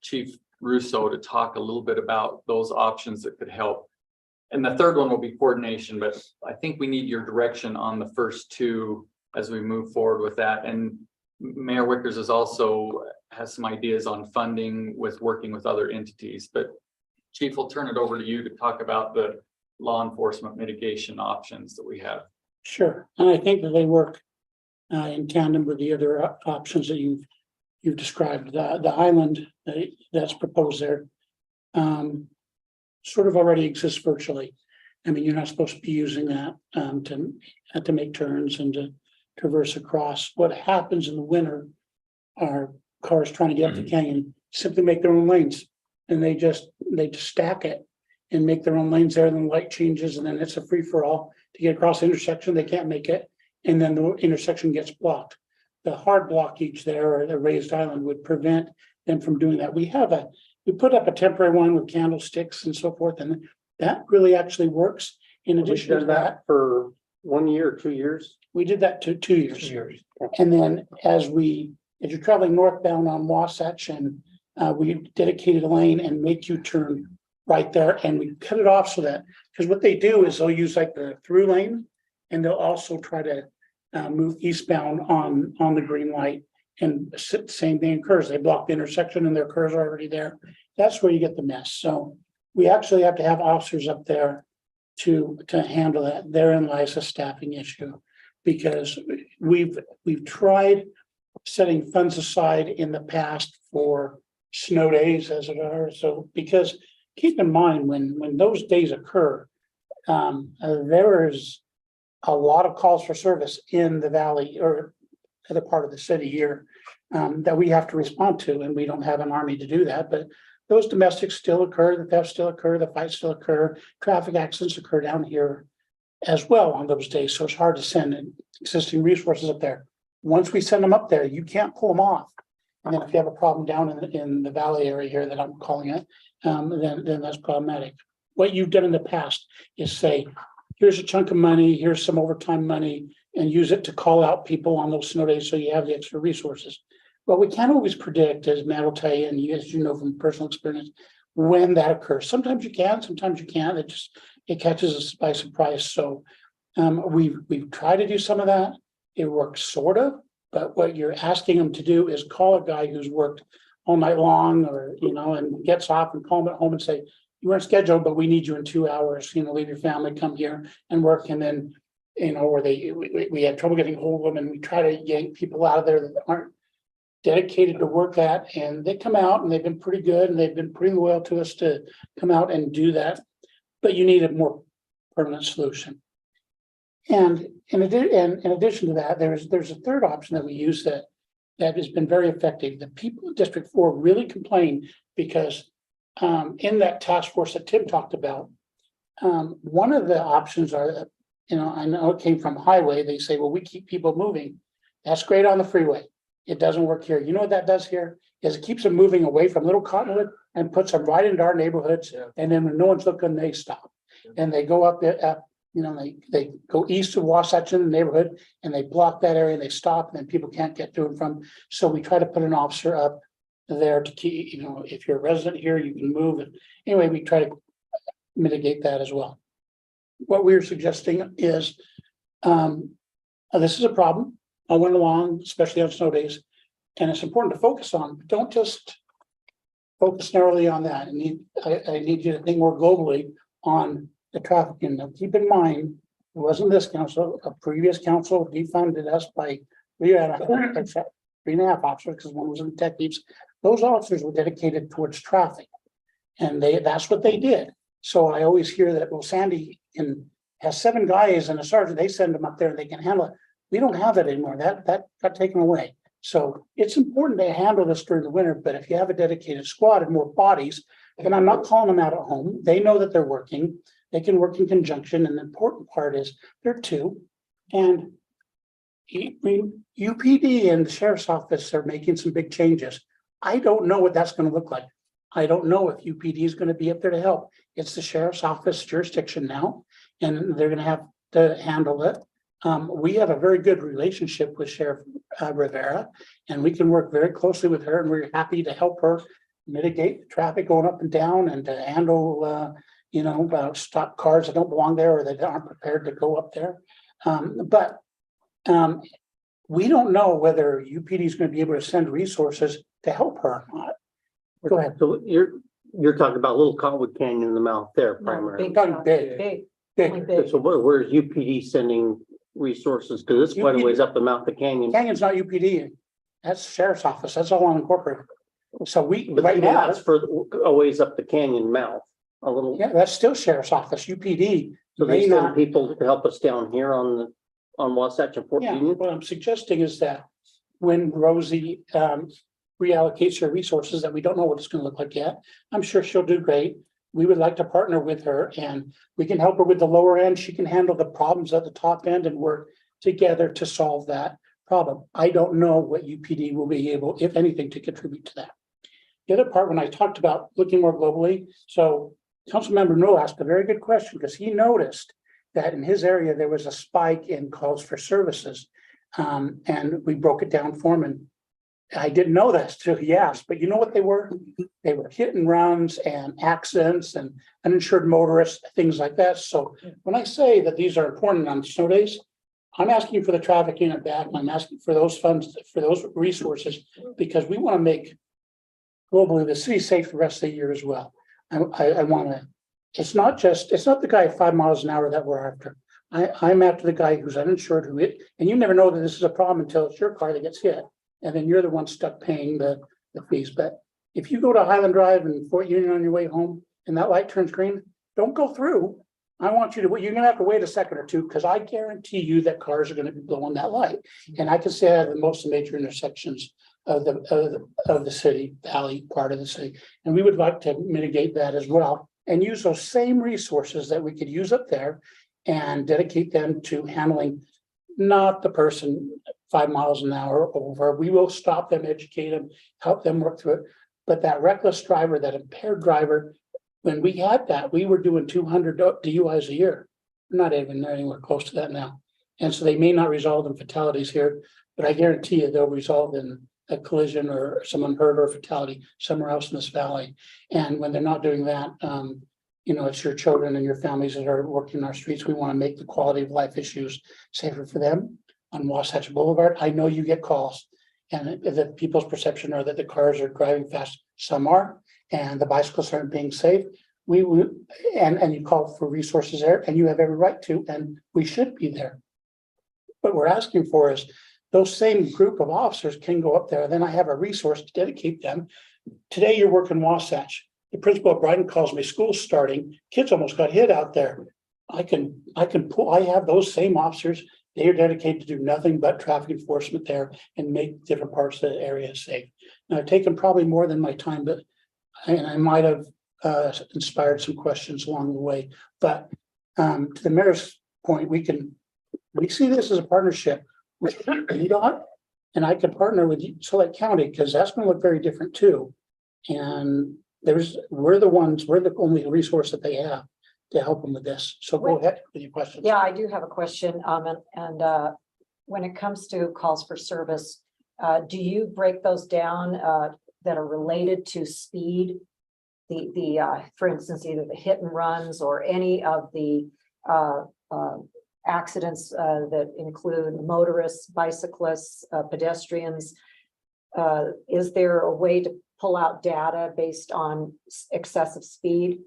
Chief Russo to talk a little bit about those options that could help. And the third one will be coordination, but I think we need your direction on the first 2 as we move forward with that. And Mayor Wickers has some ideas on funding with working with other entities, but Chief, we'll turn it over to you to talk about the law enforcement mitigation options that we have. Sure, and I think that they work in tandem with the other options that you've you've described, the island that's proposed there. Sort of already exists virtually. I mean, you're not supposed to be using that to make turns and to traverse across. What happens in the winter are cars trying to get up the canyon simply make their own lanes. And they just stack it and make their own lanes there, and then the light changes, and then it's a free for all to get across the intersection. They can't make it, and then the intersection gets blocked. The hard blockage there, or the raised island, would prevent them from doing that. We put up a temporary one with candlesticks and so forth, and that really actually works. In We've addition to done that, that for 1 year, 2 years. we did that 2 years. And then as you're traveling northbound on Wasatch, and we dedicated a lane and make you turn right there, and we cut it off so that, because what they do is they'll use like the through lane, and they'll also try to move eastbound on the green light, and same thing occurs. They block the intersection and their cars are already there. That's where you get the mess. So we actually have to have officers up there to handle that. Therein lies a staffing issue, because we've tried setting funds aside in the past for snow days, as it are. So, because keep in mind, when those days occur, there is a lot of calls for service in the valley or other part of the city here that we have to respond to, and we don't have an army to do that. But those domestics still occur, the thefts still occur, the fights still occur, traffic accidents occur down here as well on those days. So it's hard to send existing resources up there. Once we send them up there, you can't pull them off. And then if you have a problem down in the valley area here that I'm calling it, then that's problematic. What you've done in the past is say, here's a chunk of money, here's some overtime money, and use it to call out people on those snow days so you have the extra resources. But we can't always predict, as Matt will tell you, and as you know from personal experience, when that occurs. Sometimes you can, sometimes you can't. It catches us by surprise. So we've tried to do some of that. It works sort of, but what you're asking them to do is call a guy who's worked all night long, or and gets off, and call him at home and say, you weren't scheduled, but we need you in 2 hours. Leave your family, come here and work. And then or we had trouble getting hold of them, and we try to yank people out of there that aren't dedicated to work that, and they come out, and they've been pretty good, and they've been pretty loyal to us to come out and do that. But you need a more permanent solution. And in addition to that, there's a third option that we use that has been very effective. The people of District 4 really complain because in that task force that Tim talked about, one of the options are, I know it came from highway. They say, well, we keep people moving. That's great on the freeway. It doesn't work here. You know what that does here is it keeps them moving away from Little Cottonwood and puts them right into our neighborhoods. Yeah. And then when no one's looking, they stop. Yeah. And they go up there, they go east of Wasatch in the neighborhood, and they block that area, and they stop, and then people can't get to and from. So we try to put an officer up there to keep, if you're a resident here, you can move. Anyway, we try to mitigate that as well. What we're suggesting is this is a problem. I went along, especially on snow days, and it's important to focus on. Don't just focus narrowly on that. I need you to think more globally on the traffic. And keep in mind, it wasn't this council, a previous council defunded us by 3.5 officers, because one was in detectives. Those officers were dedicated towards traffic, and that's what they did. So I always hear that, well, Sandy has 7 guys and a sergeant, they send them up there and they can handle it. We don't have that anymore. That got taken away. So it's important to handle this during the winter, but if you have a dedicated squad and more bodies, then I'm not calling them out at home. They know that they're working. They can work in conjunction. And the important part is they're 2. And UPD and the sheriff's office are making some big changes. I don't know what that's going to look like. I don't know if UPD is going to be up there to help. It's the sheriff's office jurisdiction now, and they're going to have to handle it. We have a very good relationship with Sheriff Rivera, and we can work very closely with her, and we're happy to help her mitigate the traffic going up and down, and to handle, stop cars that don't belong there or that aren't prepared to go up there. But we don't know whether UPD is going to be able to send resources to help her or not. Go ahead. So you're talking about Little Cottonwood Canyon in the mouth there primarily. Big. So where's UPD sending resources? Because it's quite a ways up the mouth of the canyon. Canyon's not UPD. That's sheriff's office. That's all unincorporated. So we, But right even now, that's for a ways up the canyon mouth, a little. yeah, that's still sheriff's office. UPD So they may send not. people to help us down here on Wasatch and Fort Yeah, Union. what I'm suggesting is that when Rosie reallocates her resources that we don't know what it's gonna look like yet, I'm sure she'll do great. We would like to partner with her and we can help her with the lower end. She can handle the problems at the top end and work together to solve that problem. I don't know what UPD will be able, if anything, to contribute to that. The other part, when I talked about looking more globally, so Councilmember Noel asked a very good question because he noticed that in his area, there was a spike in calls for services. And we broke it down for him, and I didn't know that till he asked, but you know what they were? They were hit and runs and accidents and uninsured motorists, things like that. So when I say that these are important on snow days, I'm asking for the traffic unit back, and I'm asking for those funds, for those resources, because we want to make globally the city safe the rest of the year as well. I want to, it's not the guy at 5 miles an hour that we're after. I'm after the guy who's uninsured, who hit, and you never know that this is a problem until it's your car that gets hit. And then you're the one stuck paying the fees. But if you go to Highland Drive and Fort Union on your way home and that light turns green, don't go through. I want you to, you're gonna have to wait a second or two, because I guarantee you that cars are gonna be blowing that light. And I can say that at most major intersections of the city, valley part of the city. And we would like to mitigate that as well and use those same resources that we could use up there and dedicate them to handling not the person 5 miles an hour over. We will stop them, educate them, help them work through it. But that reckless driver, that impaired driver, when we had that, we were doing 200 DUIs a year. We're not even anywhere close to that now. And so they may not result in fatalities here, but I guarantee you they'll result in a collision or someone hurt or fatality somewhere else in this valley. And when they're not doing that, you know, it's your children and your families that are working our streets. We want to make the quality of life issues safer for them. On Wasatch Boulevard, I know you get calls, and the people's perception are that the cars are driving fast. Some are, and the bicyclists aren't being safe. And you call for resources there, and you have every right to, and we should be there. What we're asking for is those same group of officers can go up there, and then I have a resource to dedicate them. Today, you're working Wasatch. The principal of Brighton calls me, school's starting, kids almost got hit out there. I have those same officers. They are dedicated to do nothing but traffic enforcement there and make different parts of the area safe. Now, I've taken probably more than my time, but I might have inspired some questions along the way. But to the mayor's point, we see this as a partnership with UDOT, and I can partner with Select County, because that's going to look very different too. And we're the only resource that they have to help them with this. So go ahead with your questions. Yeah, I do have a question. And when it comes to calls for service, do you break those down that are related to speed? For instance, either the hit and runs or any of the accidents that include motorists, bicyclists, pedestrians. Is there a way to pull out data based on excessive speed?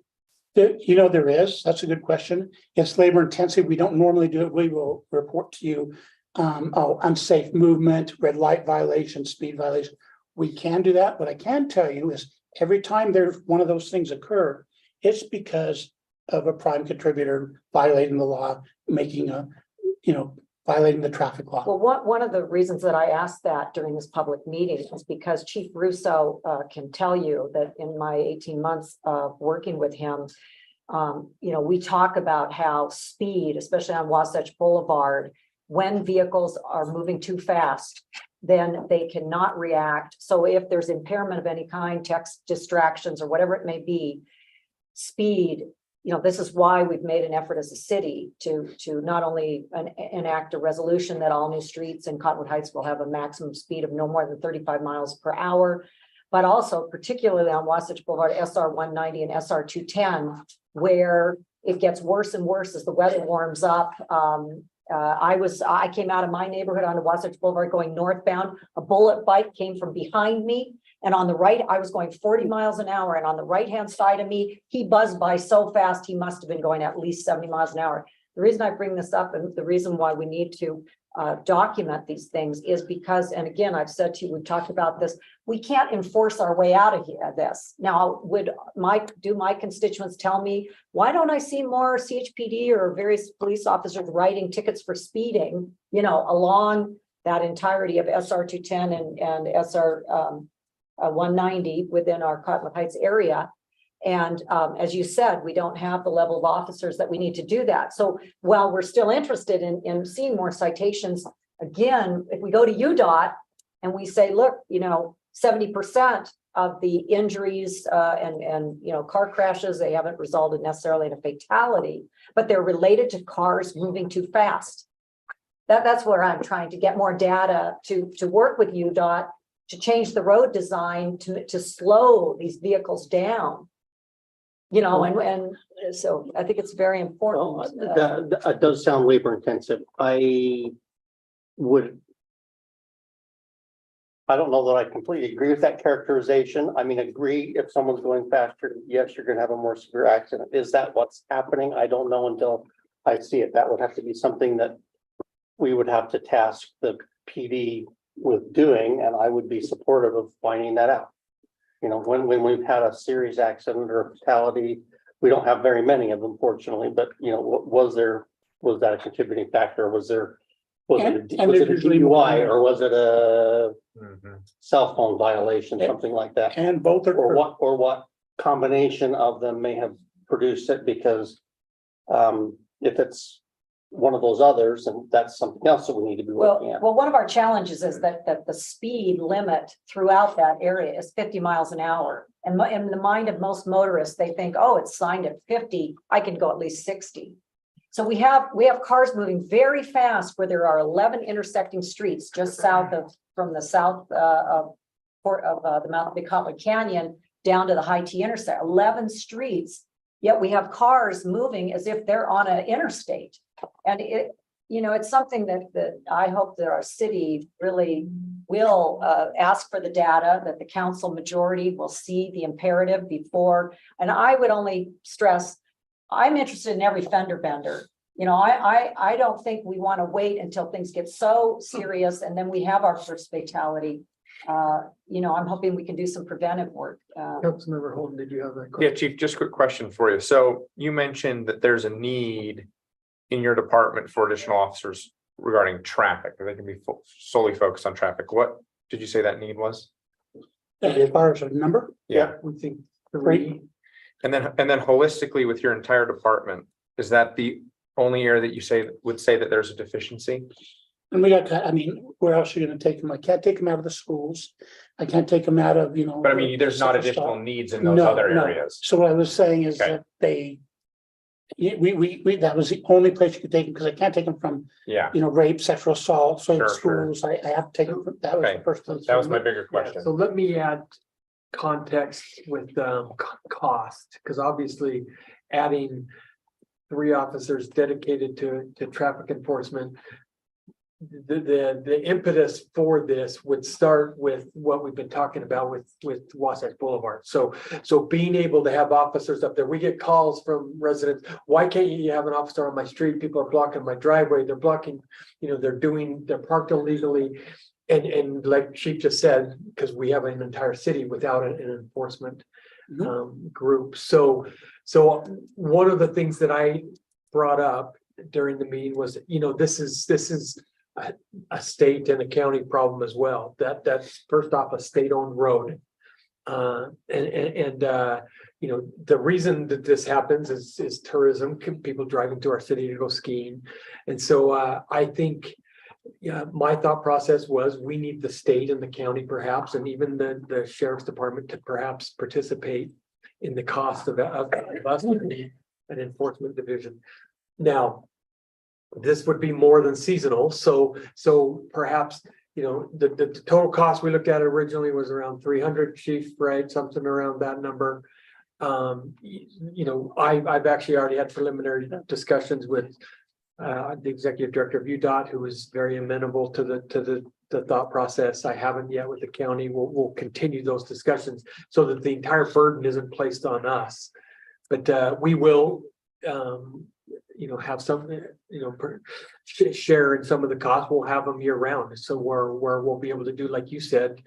There is. That's a good question. It's labor intensive. We don't normally do it. We will report to you unsafe movement, red light violation, speed violation. We can do that. What I can tell you is every time there's one of those things occur, it's because of a prime contributor violating the law, violating the traffic law. Well, one of the reasons that I asked that during this public meeting is because Chief Russo can tell you that in my 18 months of working with him, we talk about how speed, especially on Wasatch Boulevard, when vehicles are moving too fast, then they cannot react. So if there's impairment of any kind, text distractions or whatever it may be, speed, this is why we've made an effort as a city to not only enact a resolution that all new streets in Cottonwood Heights will have a maximum speed of no more than 35 miles per hour, but also particularly on Wasatch Boulevard, SR 190 and SR 210, where it gets worse and worse as the weather warms up. I came out of my neighborhood onto Wasatch Boulevard going northbound. A bullet bike came from behind me. And on the right, I was going 40 miles an hour. And on the right-hand side of me, he buzzed by so fast, he must have been going at least 70 miles an hour. The reason I bring this up and the reason why we need to document these things is because, and again, I've said to you, we've talked about this, we can't enforce our way out of this. Now, do my constituents tell me, why don't I see more CHPD or various police officers writing tickets for speeding, along that entirety of SR 210 and SR 190 within our Cottonwood Heights area? And as you said, we don't have the level of officers that we need to do that. So while we're still interested in seeing more citations, again, if we go to UDOT and we say, look, 70% of the injuries and car crashes, they haven't resulted necessarily in a fatality, but they're related to cars moving too fast. That's where I'm trying to get more data to work with UDOT to change the road design to slow these vehicles down. And so I think it's very important. That does sound labor intensive. I don't know that I completely agree with that characterization. I mean, agree if someone's going faster, yes, you're gonna have a more severe accident. Is that what's happening? I don't know until I see it. That would have to be something that we would have to task the PD with doing, and I would be supportive of finding that out. When we've had a serious accident or a fatality, we don't have very many of them, fortunately, but was that a contributing factor? Was it a DUI or was it a cell phone violation, something like that? And both are. Or what combination of them may have produced it? Because if it's one of those others, and that's something else that we need to be looking at. Well, one of our challenges is that the speed limit throughout that area is 50 miles an hour. And in the mind of most motorists, they think, oh, it's signed at 50, I can go at least 60. So we have cars moving very fast where there are 11 intersecting streets just from the south of the Mount Big Cottonwood Canyon down to the High T intersect, 11 streets. Yet we have cars moving as if they're on an interstate. And it's something that I hope that our city really will ask for the data, that the council majority will see the imperative before. And I would only stress, I'm interested in every fender bender. I don't think we want to wait until things get so serious and then we have our first fatality. I'm hoping we can do some preventive work. Councilmember Holden, did you have that question? Yeah, Chief, just a quick question for you. So you mentioned that there's a need in your department for additional officers regarding traffic, that they can be solely focused on traffic. What did you say that need was? As far as a number? Yeah. We think 3. And then holistically with your entire department, is that the only area that you would say that there's a deficiency? And we got, where else are you gonna take them? I can't take them out of the schools. I can't take them out of, But there's not additional needs in those other areas. So what I was saying is Okay. that that was the only place you could take them, because I can't take them from, Yeah, rape, sexual assault, so in Sure, schools, I have to take them from, that was Okay. the first place. that was my bigger question. So let me add context with cost, because obviously adding 3 officers dedicated to traffic enforcement. The impetus for this would start with what we've been talking about with Wasatch Boulevard. So being able to have officers up there, we get calls from residents. Why can't you have an officer on my street? People are blocking my driveway. They're blocking, they're parked illegally. And like Chief just said, because we have an entire city without an enforcement group. So one of the things that I brought up during the meeting was, this is a state and a county problem as well. That's first off a state-owned road. The reason that this happens is tourism, people driving to our city to go skiing. And so I think, my thought process was we need the state and the county perhaps, and even the sheriff's department to perhaps participate in the cost of us an enforcement division. Now, this would be more than seasonal, so perhaps the total cost we looked at originally was around 300, Chief, right? Something around that number. I've actually already had preliminary discussions with the executive director of UDOT, who is very amenable to the thought process. I haven't yet with the county. We'll continue those discussions so that the entire burden isn't placed on us, but we will. have some, share in some of the costs, we'll have them year round. So where we'll be able to do, like you said,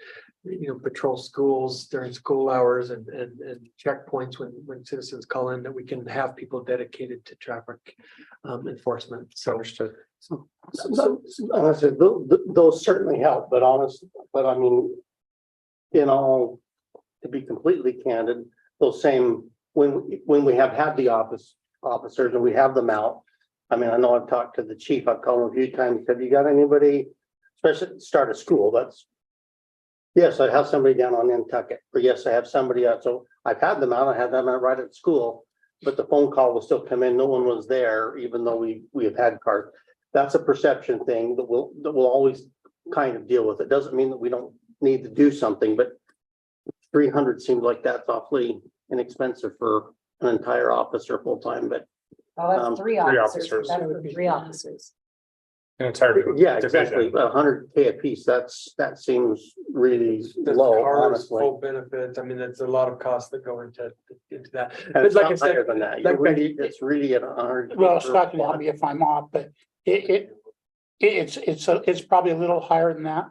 patrol schools during school hours and checkpoints when citizens call in, that we can have people dedicated to traffic enforcement. So Understood. Honestly, those certainly help, but I mean, to be completely candid, those same, when we have had the officers and we have them out. I mean, I know I've talked to the chief, I've called him a few times, have you got anybody, especially at the start of school, yes, I have somebody down on Nantucket, or yes, I have somebody out, so I've had them out, I had them out right at school. But the phone call will still come in, no one was there, even though we have had cars. That's a perception thing that we'll always kind of deal with. It doesn't mean that we don't need to do something, but 300 seems like that's awfully inexpensive for an entire officer full-time, but Oh, that's three Three officers. officers. That's for three officers. An entire. yeah, division. exactly, 100K a piece, that seems really the low, cars, honestly. full benefits, I mean, there's a lot of costs that go into that. And But it's like I not said, higher than that, like it's really at 100. Well, Scott can help me if I'm off, but it's probably a little higher than that.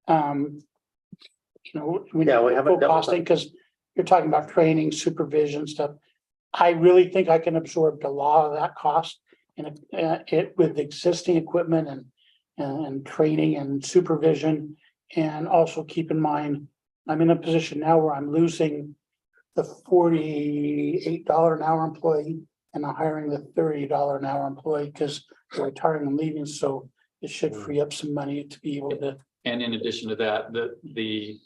When Yeah, we you're haven't full dealt with costing, because you're talking about training, supervision stuff. I really think I can absorb a lot of that cost and it with existing equipment and training and supervision. And also keep in mind, I'm in a position now where I'm losing the $48 an hour employee and I'm hiring the $30 an hour employee because they're retiring and leaving. So it should free up some money to be able to. And in addition to that, the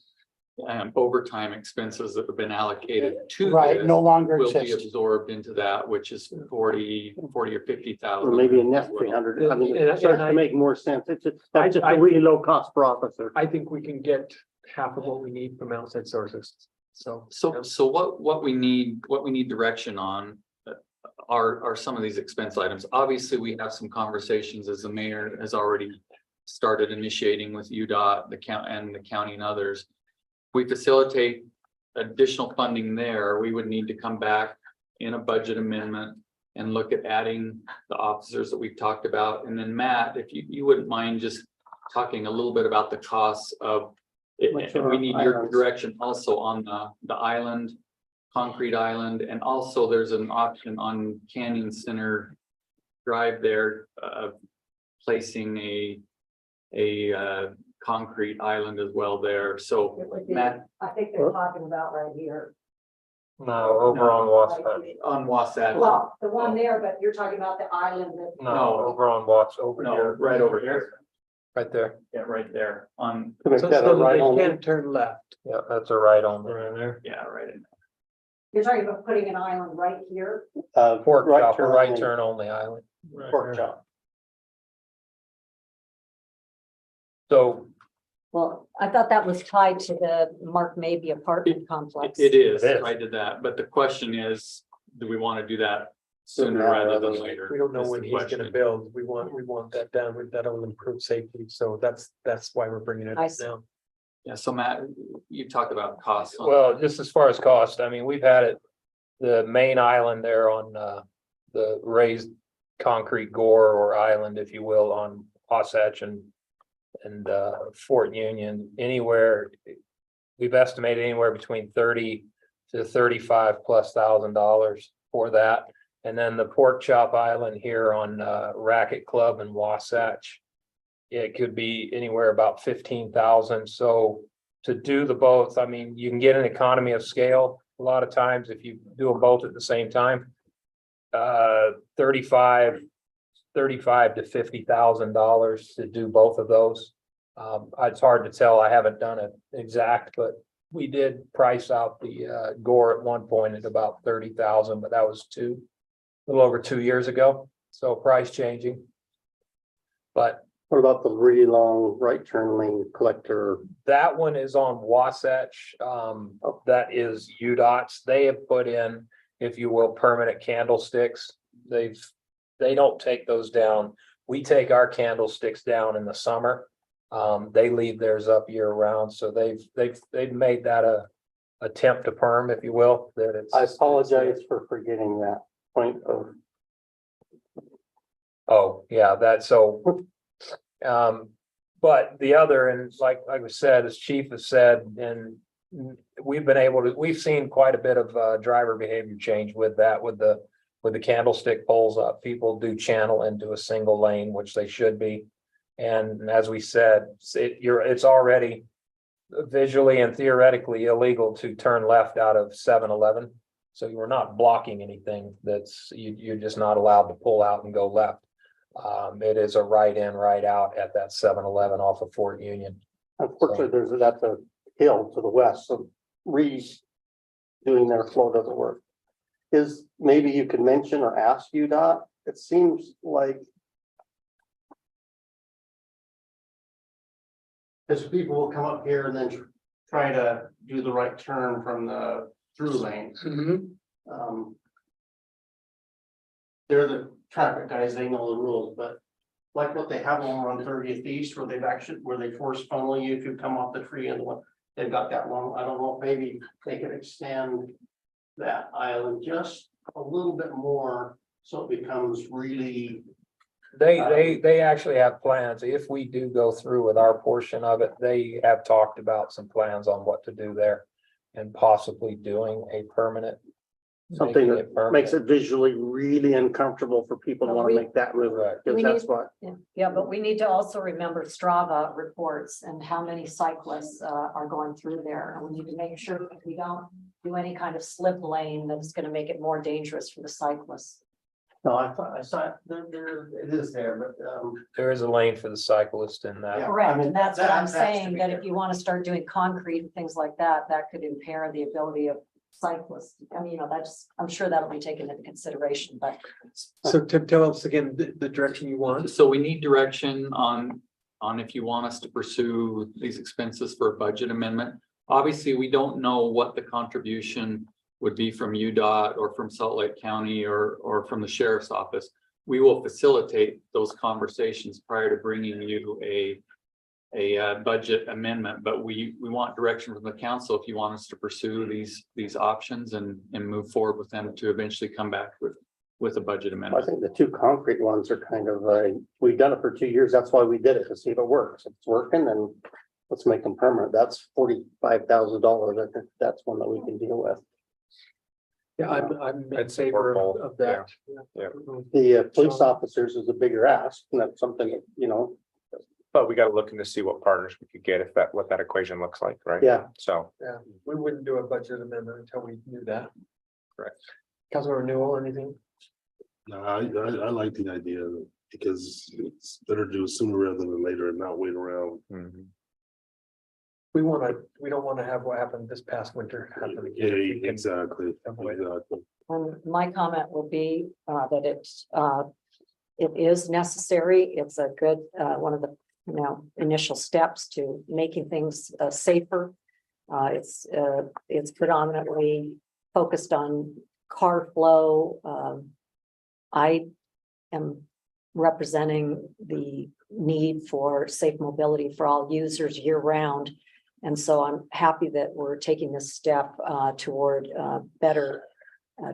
overtime expenses that have been allocated to Right, this no longer will be exist. absorbed into that, which is 40 or 50,000. Or maybe a net 300, I mean, it starts to make more sense, that's just a really low cost per officer. I think we can get half of what we need from outside sources, so. So what we need direction on are some of these expense items. Obviously, we have some conversations as the mayor has already started initiating with UDOT, the county and others. We facilitate additional funding there, we would need to come back in a budget amendment and look at adding the officers that we've talked about. And then Matt, if you wouldn't mind just talking a little bit about the costs of it. And we need your direction also on the island, concrete island, and also there's an option on Canyon Center Drive there of placing a concrete island as well there. So Matt, I think they're talking about right here. No, over on Wasatch. on Wasatch. Well, the one there, but you're talking about the island that. No. Over on over No, here. right over here. Right there. Yeah, right there on, To make So that a that right they on. can't turn left. Yeah, that's a right on there. yeah, right in. You're talking about putting an island right here. Pork chop, a right only. turn only island. Pork chop. So Well, I thought that was tied to the Mark Maybe apartment complex. It is, It is. I did that, but the question is, do we want to do that sooner rather than later? We don't know is when the he's gonna question. build, we want that done, that'll improve safety, so that's why we're bringing it I up see. now. Yeah, so Matt, you talked about costs. on well, that. just as far as cost, I mean, we've had it, the main island there on the raised concrete gore or island, if you will, on Wasatch and Fort Union, anywhere. We've estimated anywhere between 30 to 35 plus $1,000 for that. And then the pork chop island here on Racket Club and Wasatch, it could be anywhere about 15,000. So to do the both, I mean, you can get an economy of scale. A lot of times if you do them both at the same time, 35 to $50,000 to do both of those. It's hard to tell. I haven't done it exact, but we did price out the gore at one point at about 30,000, but that was a little over 2 years ago. So price changing. But What about the really long right turn lane collector? that one is on Wasatch. That is UDOT's. They have put in, if you will, permanent candlesticks. They don't take those down. We take our candlesticks down in the summer. They leave theirs up year round. So they've made that a attempt to perm, if you will, that it's. I apologize for forgetting that point of. Oh, yeah, that's so. But the other, and like we said, as chief has said, and we've seen quite a bit of driver behavior change with that, with the candlestick poles up. People do channel into a single lane, which they should be. And as we said, it's already visually and theoretically illegal to turn left out of 7-Eleven. So you're not blocking anything. You're just not allowed to pull out and go left. It is a right in, right out at that 7-Eleven off of Fort Union. Unfortunately, that's a hill to the west, so doing their flow doesn't work. Maybe you could mention or ask UDOT, it seems like. Because people will come up here and then try to do the right turn from the through lane. They're the traffic guys, they know the rules, but like what they have over on 30th East, where they force funnel you if you come off the tree and what they've got that long, I don't know, if maybe they could extend that island just a little bit more, so it becomes really. They actually have plans. If we do go through with our portion of it, they have talked about some plans on what to do there and possibly doing a permanent. Something making that it permanent. makes it visually really uncomfortable for people to But want to we- make that move. Right. Because We that's need- what, Yeah, but we need to also remember Strava reports and how many cyclists are going through there. And we need to make sure that we don't do any kind of slip lane that's going to make it more dangerous for the cyclists. no, I saw it, it is there, but, There is a lane for the cyclist in that. Yeah. Correct, I mean, and that's what that I'm has to saying, be that there. if you want to start doing concrete and things like that, that could impair the ability of cyclists. I mean, I'm sure that'll be taken into consideration, but So Tim, tell us again the direction you want. So we need direction on if you want us to pursue these expenses for a budget amendment. Obviously, we don't know what the contribution would be from UDOT or from Salt Lake County or from the sheriff's office. We will facilitate those conversations prior to bringing you a budget amendment, but we want direction from the council if you want us to pursue these options and move forward with them to eventually come back with a budget I amendment. think the two concrete ones are kind of, we've done it for 2 years, that's why we did it, to see if it works. If it's working, then let's make them permanent. That's $45,000. I think that's one that we can deal with. Yeah, I'm in I'd favor support of that. Yeah. The police officers is a bigger ask, and that's something that, But we gotta look into see what partners we could get, what that equation looks like, right? yeah. So, Yeah, we wouldn't do a budget amendment until we knew that. Correct. Councilor Newell, anything? No, I like the idea because it's better to do it sooner rather than later and not wait around. mhm. We don't want to have what happened this past winter happen again. Yeah, if we can exactly. avoid it. Exactly. my comment will be that it is necessary. It's a good, one of the, initial steps to making things safer. It's predominantly focused on car flow. I am representing the need for safe mobility for all users year round. And so I'm happy that we're taking this step toward better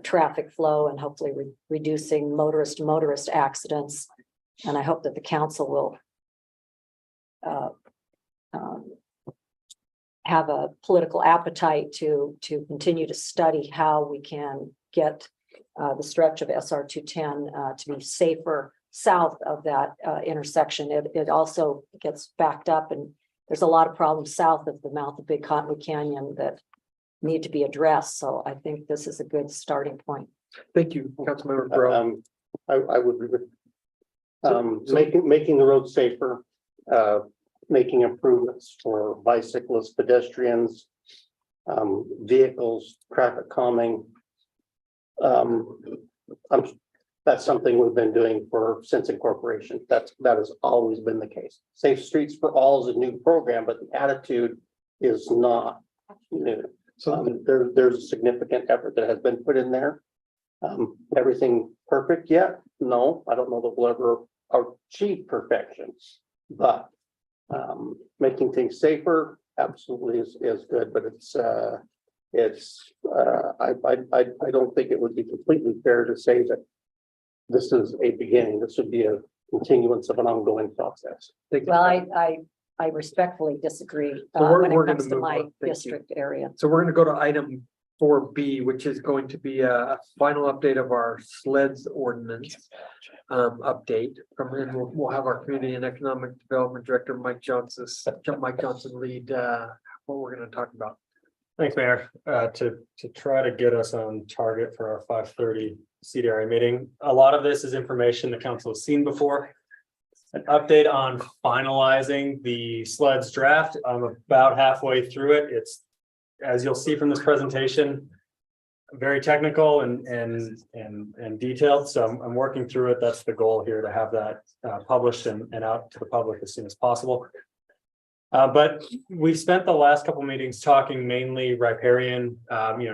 traffic flow and hopefully reducing motorist accidents. And I hope that the council will have a political appetite to continue to study how we can get the stretch of SR 210 to be safer south of that intersection. It also gets backed up, and there's a lot of problems south of the mouth of Big Cottonwood Canyon that need to be addressed. So I think this is a good starting point. Thank you, Councilmember Burrow. I would agree with making the road safer, making improvements for bicyclists, pedestrians, vehicles, traffic calming. That's something we've been doing since incorporation. That has always been the case. Safe Streets for All is a new program, but the attitude is not new. So There's a significant effort that has been put in there. Everything perfect yet? No, I don't know that we'll ever achieve perfection, but making things safer absolutely is good, but I don't think it would be completely fair to say that this is a beginning. This would be a continuance of an ongoing process. Well, I respectfully disagree So we're when it gonna comes to move my on. Thank you. district area. So we're gonna go to item 4B, which is going to be a final update of our sleds ordinance. Update from him. We'll have our community and economic development director, Mike Johnson lead, what we're gonna talk about. Thanks, Mayor. To try to get us on target for our 5:30 CDRA meeting. A lot of this is information the council has seen before. An update on finalizing the sleds draft. I'm about halfway through it. It's, as you'll see from this presentation, very technical and detailed. So I'm working through it. That's the goal here, to have that published and out to the public as soon as possible. But we've spent the last couple meetings talking mainly riparian,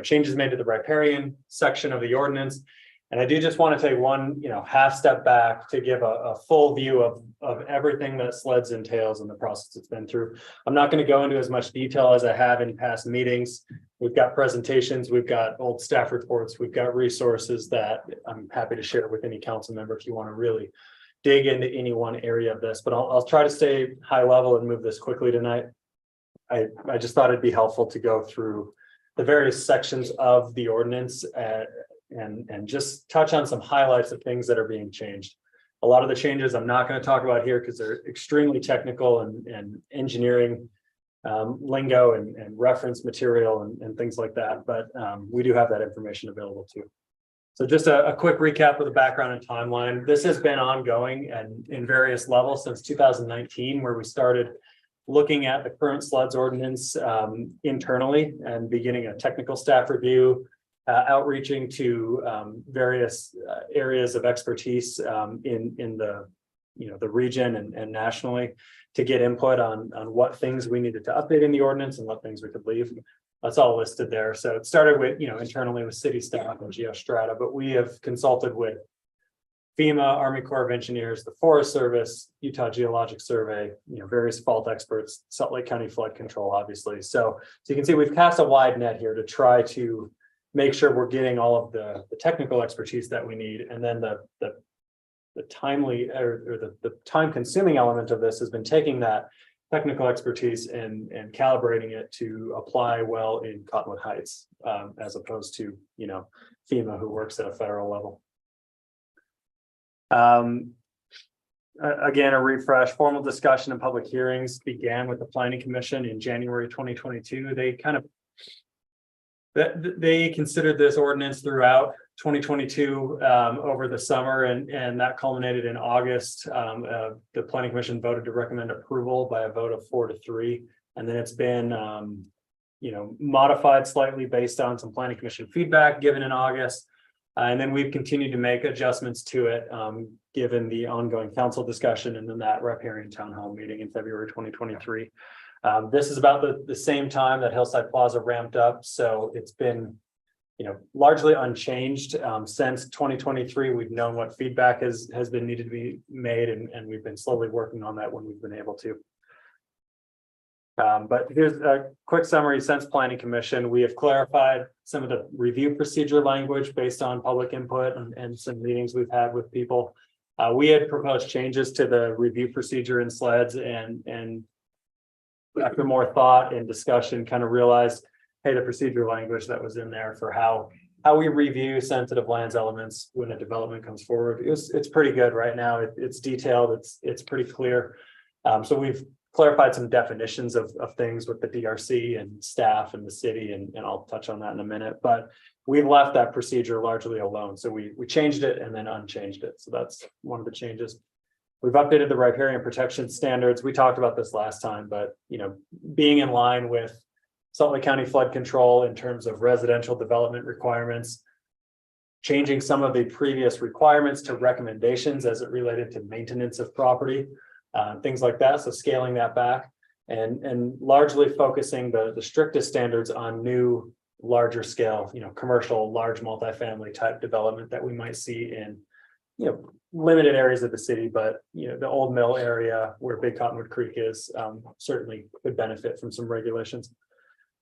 changes made to the riparian section of the ordinance. And I do just want to take one, half step back to give a full view of everything that sleds entails in the process it's been through. I'm not going to go into as much detail as I have in past meetings. We've got presentations, we've got old staff reports, we've got resources that I'm happy to share with any council member if you want to really dig into any one area of this, but I'll try to stay high level and move this quickly tonight. I just thought it'd be helpful to go through the various sections of the ordinance and just touch on some highlights of things that are being changed. A lot of the changes I'm not going to talk about here because they're extremely technical and engineering lingo and reference material and things like that, but we do have that information available too. So just a quick recap of the background and timeline. This has been ongoing and in various levels since 2019, where we started looking at the current sleds ordinance internally and beginning a technical staff review, outreaching to various areas of expertise in the region and nationally to get input on what things we needed to update in the ordinance and what things we could leave. That's all listed there. So it started with, internally with city staff and Geostrata, but we have consulted with FEMA, Army Corps of Engineers, the Forest Service, Utah Geologic Survey, various fault experts, Salt Lake County Flood Control, obviously. So you can see we've cast a wide net here to try to make sure we're getting all of the technical expertise that we need. And then the timely or the time consuming element of this has been taking that technical expertise and calibrating it to apply well in Cottonwood Heights, as opposed to, FEMA, who works at a federal level. Again, a refresh. Formal discussion and public hearings began with the Planning Commission in January 2022. They considered this ordinance throughout 2022 over the summer, and that culminated in August. The Planning Commission voted to recommend approval by a vote of 4-3, and then it's been modified slightly based on some Planning Commission feedback given in August, and then we've continued to make adjustments to it given the ongoing council discussion and then that riparian town hall meeting in February 2023. This is about the same time that Hillside Plaza ramped up, so it's been largely unchanged since 2023. We've known what feedback has been needed to be made, and we've been slowly working on that when we've been able to. But here's a quick summary. Since Planning Commission, we have clarified some of the review procedure language based on public input and some meetings we've had with people. We had proposed changes to the review procedure in sleds, and after more thought and discussion, kind of realized, hey, the procedure language that was in there for how we review sensitive lands elements when a development comes forward, it's pretty good right now. It's detailed, it's pretty clear. So we've clarified some definitions of things with the DRC and staff and the city, and I'll touch on that in a minute, but we've left that procedure largely alone. So we changed it and then unchanged it. So that's one of the changes. We've updated the riparian protection standards. We talked about this last time, but being in line with Salt Lake County Flood Control in terms of residential development requirements, changing some of the previous requirements to recommendations as it related to maintenance of property, things like that. So scaling that back and largely focusing the strictest standards on new, larger scale, commercial, large multifamily type development that we might see in, limited areas of the city, but the Old Mill area where Big Cottonwood Creek is certainly could benefit from some regulations.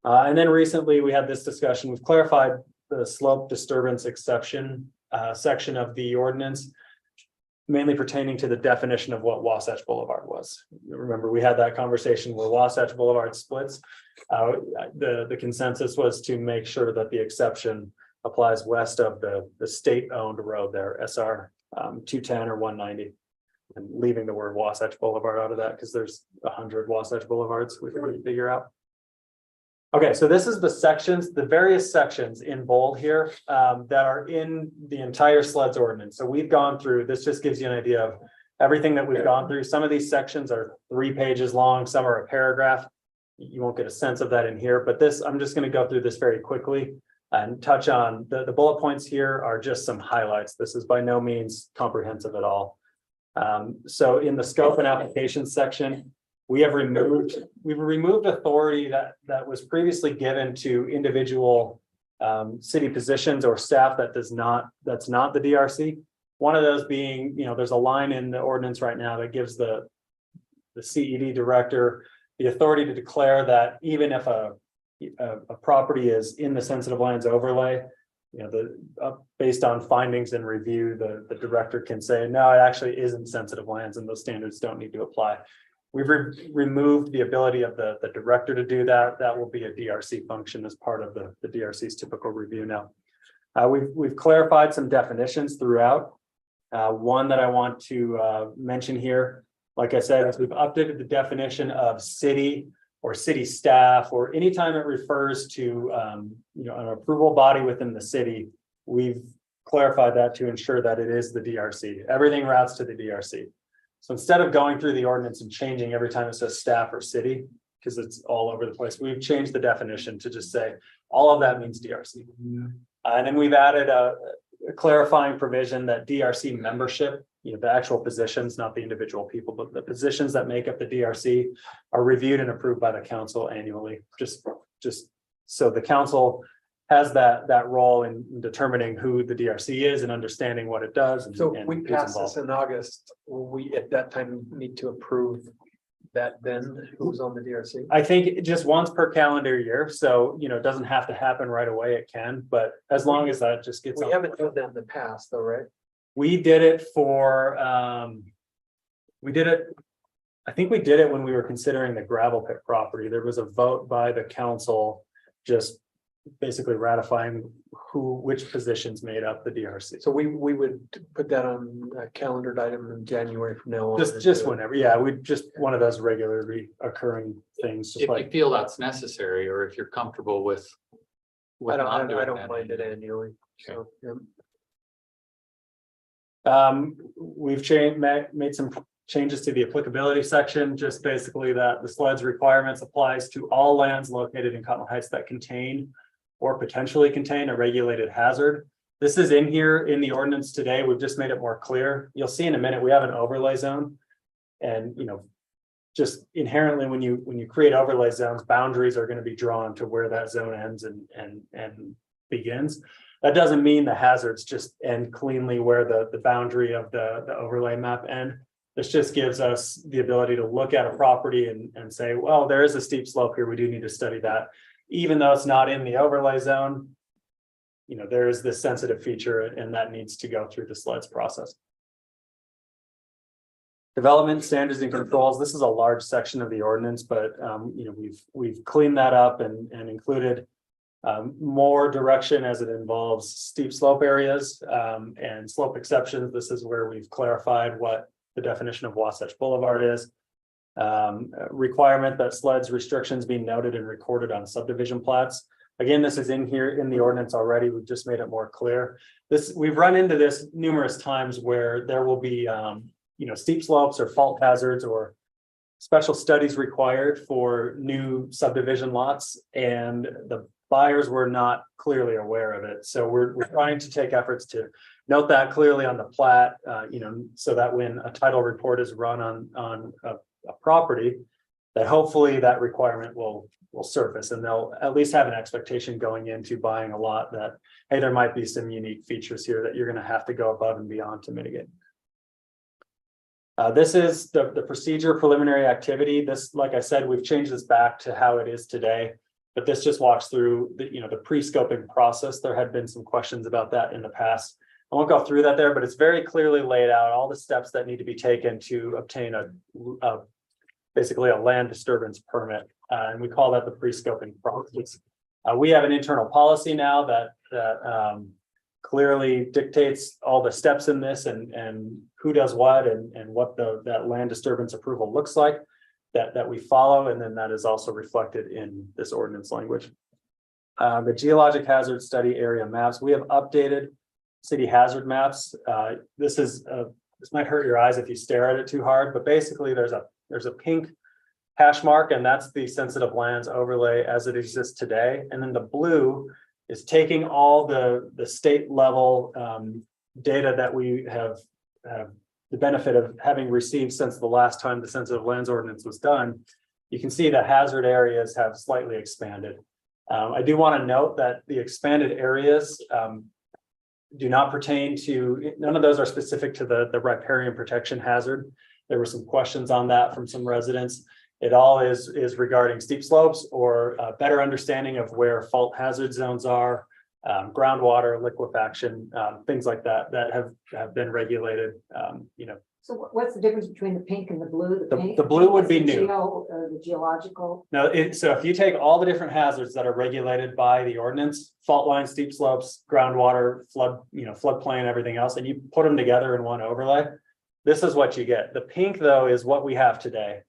And then recently we had this discussion. We've clarified the slope disturbance exception section of the ordinance, mainly pertaining to the definition of what Wasatch Boulevard was. Remember, we had that conversation where Wasatch Boulevard splits. The consensus was to make sure that the exception applies west of the state-owned road there, SR 210 or 190. And leaving the word Wasatch Boulevard out of that because there's 100 Wasatch Boulevards we can figure out. Okay, so this is the sections, the various sections in bold here that are in the entire SLEDS ordinance. So we've gone through, this just gives you an idea of everything that we've gone through. Some of these sections are 3 pages long, some are a paragraph. You won't get a sense of that in here, but this, I'm just going to go through this very quickly and touch on the bullet points here are just some highlights. This is by no means comprehensive at all. So in the scope and application section, we've removed authority that was previously given to individual city positions or staff that's not the DRC. One of those being, there's a line in the ordinance right now that gives the CED director the authority to declare that even if a property is in the sensitive lands overlay, based on findings and review, the director can say, no, it actually isn't sensitive lands and those standards don't need to apply. We've removed the ability of the director to do that. That will be a DRC function as part of the DRC's typical review now. We've clarified some definitions throughout. One that I want to mention here, like I said, is we've updated the definition of city or city staff, or anytime it refers to an approval body within the city, we've clarified that to ensure that it is the DRC. Everything routes to the DRC. So instead of going through the ordinance and changing every time it says staff or city, because it's all over the place, we've changed the definition to just say all of that means DRC. And then we've added a clarifying provision that DRC membership, the actual positions, not the individual people, but the positions that make up the DRC are reviewed and approved by the council annually, just so the council has that role in determining who the DRC is and understanding what it does. So and we who's pass involved. this in August, will we at that time need to approve that then who's on the DRC? I think just once per calendar year. So, it doesn't have to happen right away. It can, but as long as that just gets. We haven't done that in the past though, right? We did it for, I think we did it when we were considering the gravel pit property. There was a vote by the council, just basically ratifying which positions made up the DRC. So we would put that on a calendared item in January from now on. Just whenever, yeah, we just one of those regularly occurring things. Just If like you feel that's necessary, or if you're comfortable with. I not doing don't that mind it annually. annually. So, yeah. We've made some changes to the applicability section, just basically that the SLEDS requirements applies to all lands located in Cottonwood Heights that contain or potentially contain a regulated hazard. This is in here in the ordinance today. We've just made it more clear. You'll see in a minute, we have an overlay zone. And, just inherently when you create overlay zones, boundaries are going to be drawn to where that zone ends and begins. That doesn't mean the hazards just end cleanly where the boundary of the overlay map end. This just gives us the ability to look at a property and say, well, there is a steep slope here. We do need to study that. Even though it's not in the overlay zone, there is this sensitive feature and that needs to go through the SLEDS process. Development standards and controls. This is a large section of the ordinance, but we've cleaned that up and included more direction as it involves steep slope areas and slope exceptions. This is where we've clarified what the definition of Wasatch Boulevard is. Requirement that SLEDS restrictions be noted and recorded on subdivision plats. Again, this is in here in the ordinance already. We've just made it more clear. We've run into this numerous times where there will be steep slopes or fault hazards or special studies required for new subdivision lots, and the buyers were not clearly aware of it. So we're trying to take efforts to note that clearly on the plat, so that when a title report is run on a property, that hopefully that requirement will surface and they'll at least have an expectation going into buying a lot that, hey, there might be some unique features here that you're going to have to go above and beyond to mitigate. This is the procedure preliminary activity. This, like I said, we've changed this back to how it is today, but this just walks through the pre-scoping process. There had been some questions about that in the past. I won't go through that there, but it's very clearly laid out, all the steps that need to be taken to obtain basically a land disturbance permit. And we call that the pre-scoping process. We have an internal policy now that clearly dictates all the steps in this and who does what and what that land disturbance approval looks like that we follow. And then that is also reflected in this ordinance language. The geologic hazard study area maps, we have updated city hazard maps. This might hurt your eyes if you stare at it too hard, but basically there's a pink hash mark, and that's the sensitive lands overlay as it exists today. And then the blue is taking all the state level data that we have the benefit of having received since the last time the sensitive lands ordinance was done. You can see the hazard areas have slightly expanded. I do want to note that the expanded areas do not pertain to, none of those are specific to the riparian protection hazard. There were some questions on that from some residents. It all is regarding steep slopes or a better understanding of where fault hazard zones are, groundwater, liquefaction, things like that have been regulated, So what's the difference between the pink and the blue? Pink, the blue would be the new. the geological. No, so if you take all the different hazards that are regulated by the ordinance, fault lines, steep slopes, groundwater, floodplain, everything else, and you put them together in one overlay, this is what you get. The pink though is what we have today.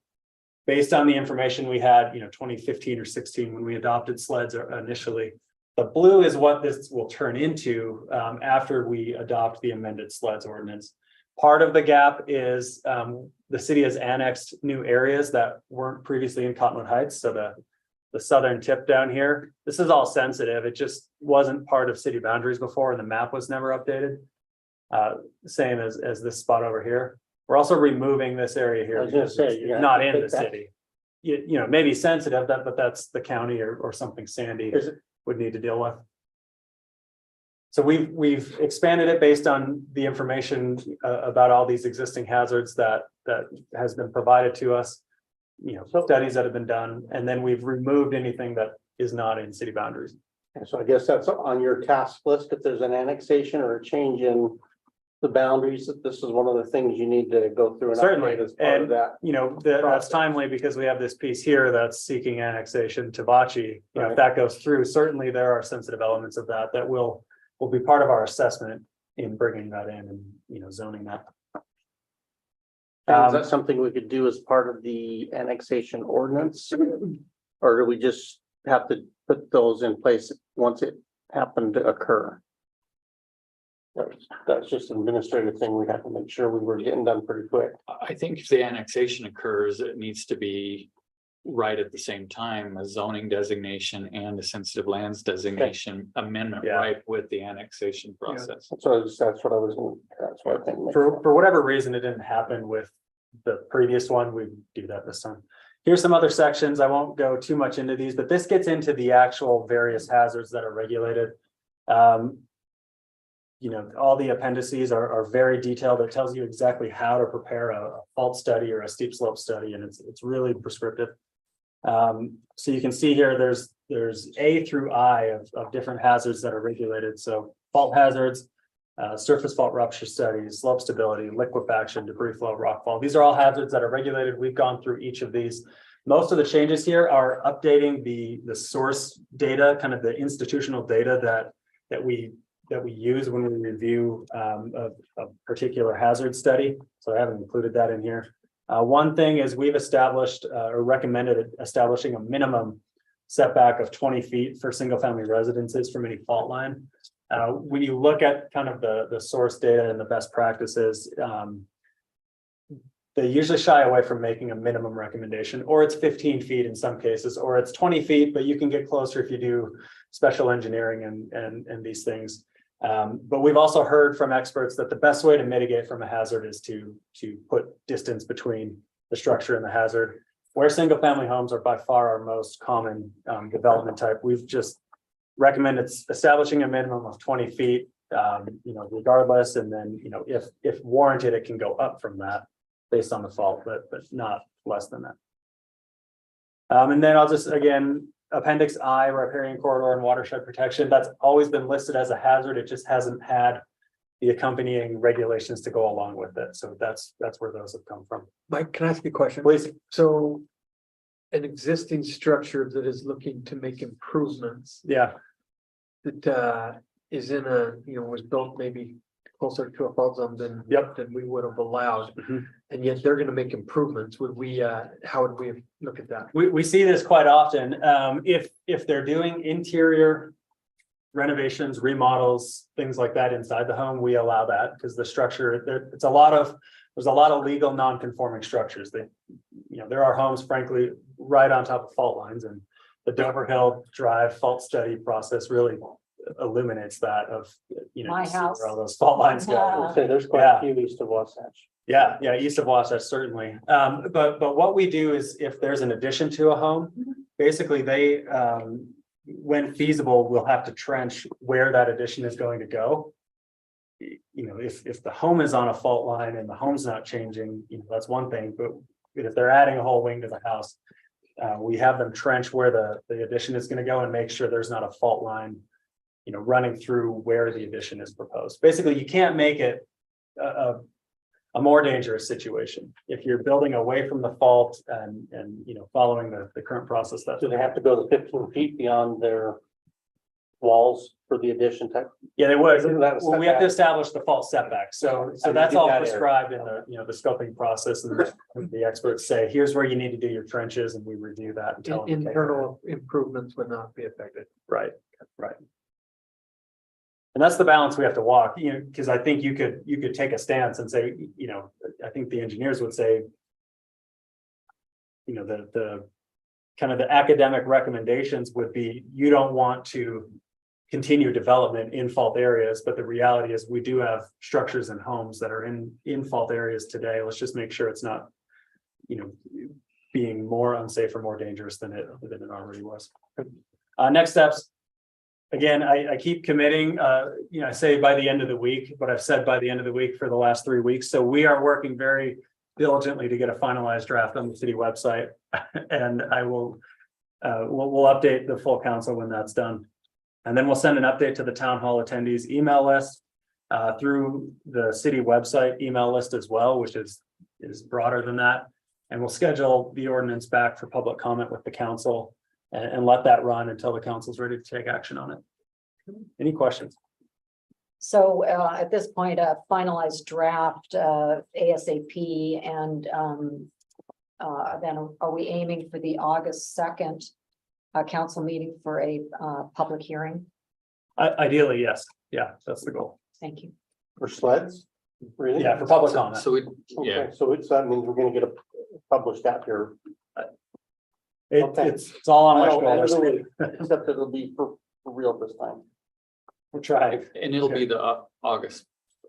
Based on the information we had, 2015 or 16 when we adopted sleds initially. The blue is what this will turn into after we adopt the amended sleds ordinance. Part of the gap is the city has annexed new areas that weren't previously in Cottonwood Heights. So the southern tip down here, this is all sensitive. It just wasn't part of city boundaries before and the map was never updated. Same as this spot over here. We're also removing this area here. I was gonna because say, it's yeah, not I in think the that- city. Maybe sensitive, but that's the county or something Sandy Is it- would need to deal with. So we've expanded it based on the information about all these existing hazards that has been provided to us. Studies that have been done, and then we've removed anything that is not in city boundaries. And so I guess that's on your task list, if there's an annexation or a change in the boundaries, that this is one of the things you need to go through. And Certainly, update as part of and that. that's process. timely because we have this piece here that's seeking annexation to Vachi. If Right. that goes through, certainly there are sensitive elements of that will be part of our assessment in bringing that in and, zoning that. Is that something we could do as part of the annexation ordinance? Or do we just have to put those in place once it happened to occur? That's just an administrative thing. We'd have to make sure we were getting done pretty quick. I think if the annexation occurs, it needs to be right at the same time, a zoning designation and a sensitive lands designation amendment, Yeah. right with the annexation process. That's what I think. For whatever reason, it didn't happen with the previous one, we do that this time. Here's some other sections. I won't go too much into these, but this gets into the actual various hazards that are regulated. All the appendices are very detailed. It tells you exactly how to prepare a fault study or a steep slope study, and it's really prescriptive. So you can see here, there's A through I of different hazards that are regulated. So fault hazards, surface fault rupture studies, slope stability, liquefaction, debris flow, rockfall. These are all hazards that are regulated. We've gone through each of these. Most of the changes here are updating the source data, kind of the institutional data that we use when we review a particular hazard study. So I haven't included that in here. One thing is we've established or recommended establishing a minimum setback of 20 feet for single family residences from any fault line. When you look at kind of the source data and the best practices, they usually shy away from making a minimum recommendation, or it's 15 feet in some cases, or it's 20 feet, but you can get closer if you do special engineering and these things. But we've also heard from experts that the best way to mitigate from a hazard is to put distance between the structure and the hazard. Where single family homes are by far our most common development type, we've just recommended establishing a minimum of 20 feet, regardless. And then, if warranted, it can go up from that based on the fault, but not less than that. And then I'll just, again, Appendix I, riparian corridor and watershed protection, that's always been listed as a hazard. It just hasn't had the accompanying regulations to go along with it. So that's where those have come from. Mike, can I ask you a question? Please. So an existing structure that is looking to make improvements Yeah, that is in a, was built maybe closer to a fault zone than we would have allowed. Mhm. And yet they're gonna make improvements. Would we, how would we look at that? we see this quite often. If they're doing interior renovations, remodels, things like that inside the home, we allow that because the structure, there's a lot of legal non-conforming structures that, there are homes frankly right on top of fault lines, and the Dover Hill Drive fault study process really illuminates that of, My you see house. where all those fault lines go. Yeah. So there's quite a few east of Wasatch. Yeah, east of Wasatch, certainly. But what we do is if there's an addition to a home, basically they, when feasible, we'll have to trench where that addition is going to go. If the home is on a fault line and the home's not changing, that's one thing, but if they're adding a whole wing to the house, we have them trench where the addition is going to go and make sure there's not a fault line, running through where the addition is proposed. Basically, you can't make it a more dangerous situation if you're building away from the fault and following the current process. Do they have to go the 15 feet beyond their walls for the addition type? Yeah, they would. Isn't that a Well, we have to setback? establish the fault setback. So do you that's do all that area? prescribed in the scoping process, and the experts say, here's where you need to do your trenches, and we review that. And tell them, okay, Internal improvements would not be affected. right. And that's the balance we have to walk, because I think you could take a stance and say, I think the engineers would say, the kind of the academic recommendations would be, you don't want to continue development in fault areas, but the reality is we do have structures and homes that are in fault areas today. Let's just make sure it's not, being more unsafe or more dangerous than it already was. Next steps. Again, I keep committing, I say by the end of the week, but I've said by the end of the week for the last 3 weeks. So we are working very diligently to get a finalized draft on the city website. And I will, we'll update the full council when that's done. And then we'll send an update to the town hall attendees email list through the city website email list as well, which is broader than that. And we'll schedule the ordinance back for public comment with the council and let that run until the council's ready to take action on it. Any questions? So at this point, a finalized draft ASAP, and then are we aiming for the August 2nd council meeting for a public hearing? Ideally, yes. Yeah, that's the goal. Thank you. For sleds? Really? Yeah, for public comment. So we, yeah, Okay, so that means we're gonna get a published out here. Okay. It's all on my Oh, shoulders. absolutely. Except it'll be for real this time. We'll try. and it'll be the August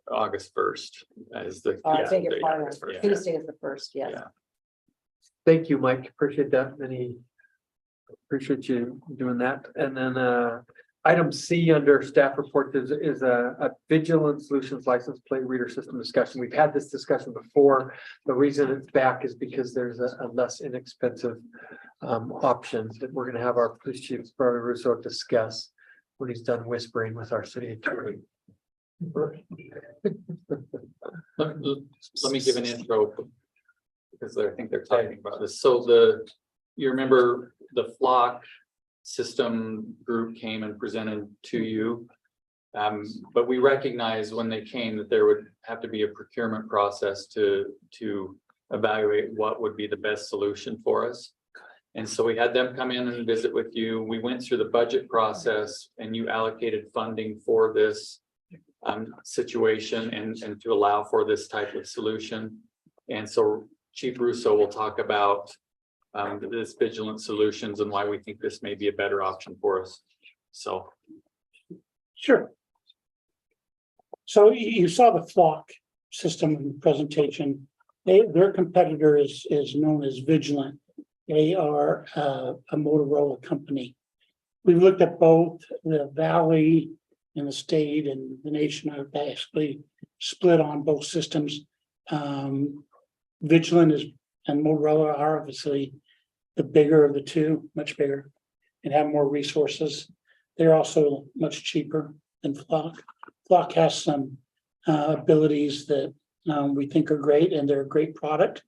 1st as the. I think the- your partner, August 1st, yeah. Tuesday is the 1st, yes. Yeah. Thank you, Mike. Appreciate that. Appreciate you doing that. And then item C under staff report is a Vigilant Solutions license plate reader system discussion. We've had this discussion before. The reason it's back is because there's a less inexpensive options that we're gonna have our police chief, Barry Russo, discuss when he's done whispering with our city attorney. Let me give an intro. Because I think they're talking about this. So you remember the flock system group came and presented to you. But we recognize when they came that there would have to be a procurement process to evaluate what would be the best solution for us. And so we had them come in and visit with you. We went through the budget process and you allocated funding for this situation and to allow for this type of solution. And so Chief Russo will talk about this Vigilant Solutions and why we think this may be a better option for us. So. Sure. So you saw the flock system in the presentation. Their competitor is known as Vigilant. They are a Motorola company. We've looked at both the valley and the state and the nation are basically split on both systems. Vigilant and Motorola are obviously the bigger of the two, much bigger, and have more resources. They're also much cheaper than Flock. Flock has some abilities that we think are great, and they're a great product.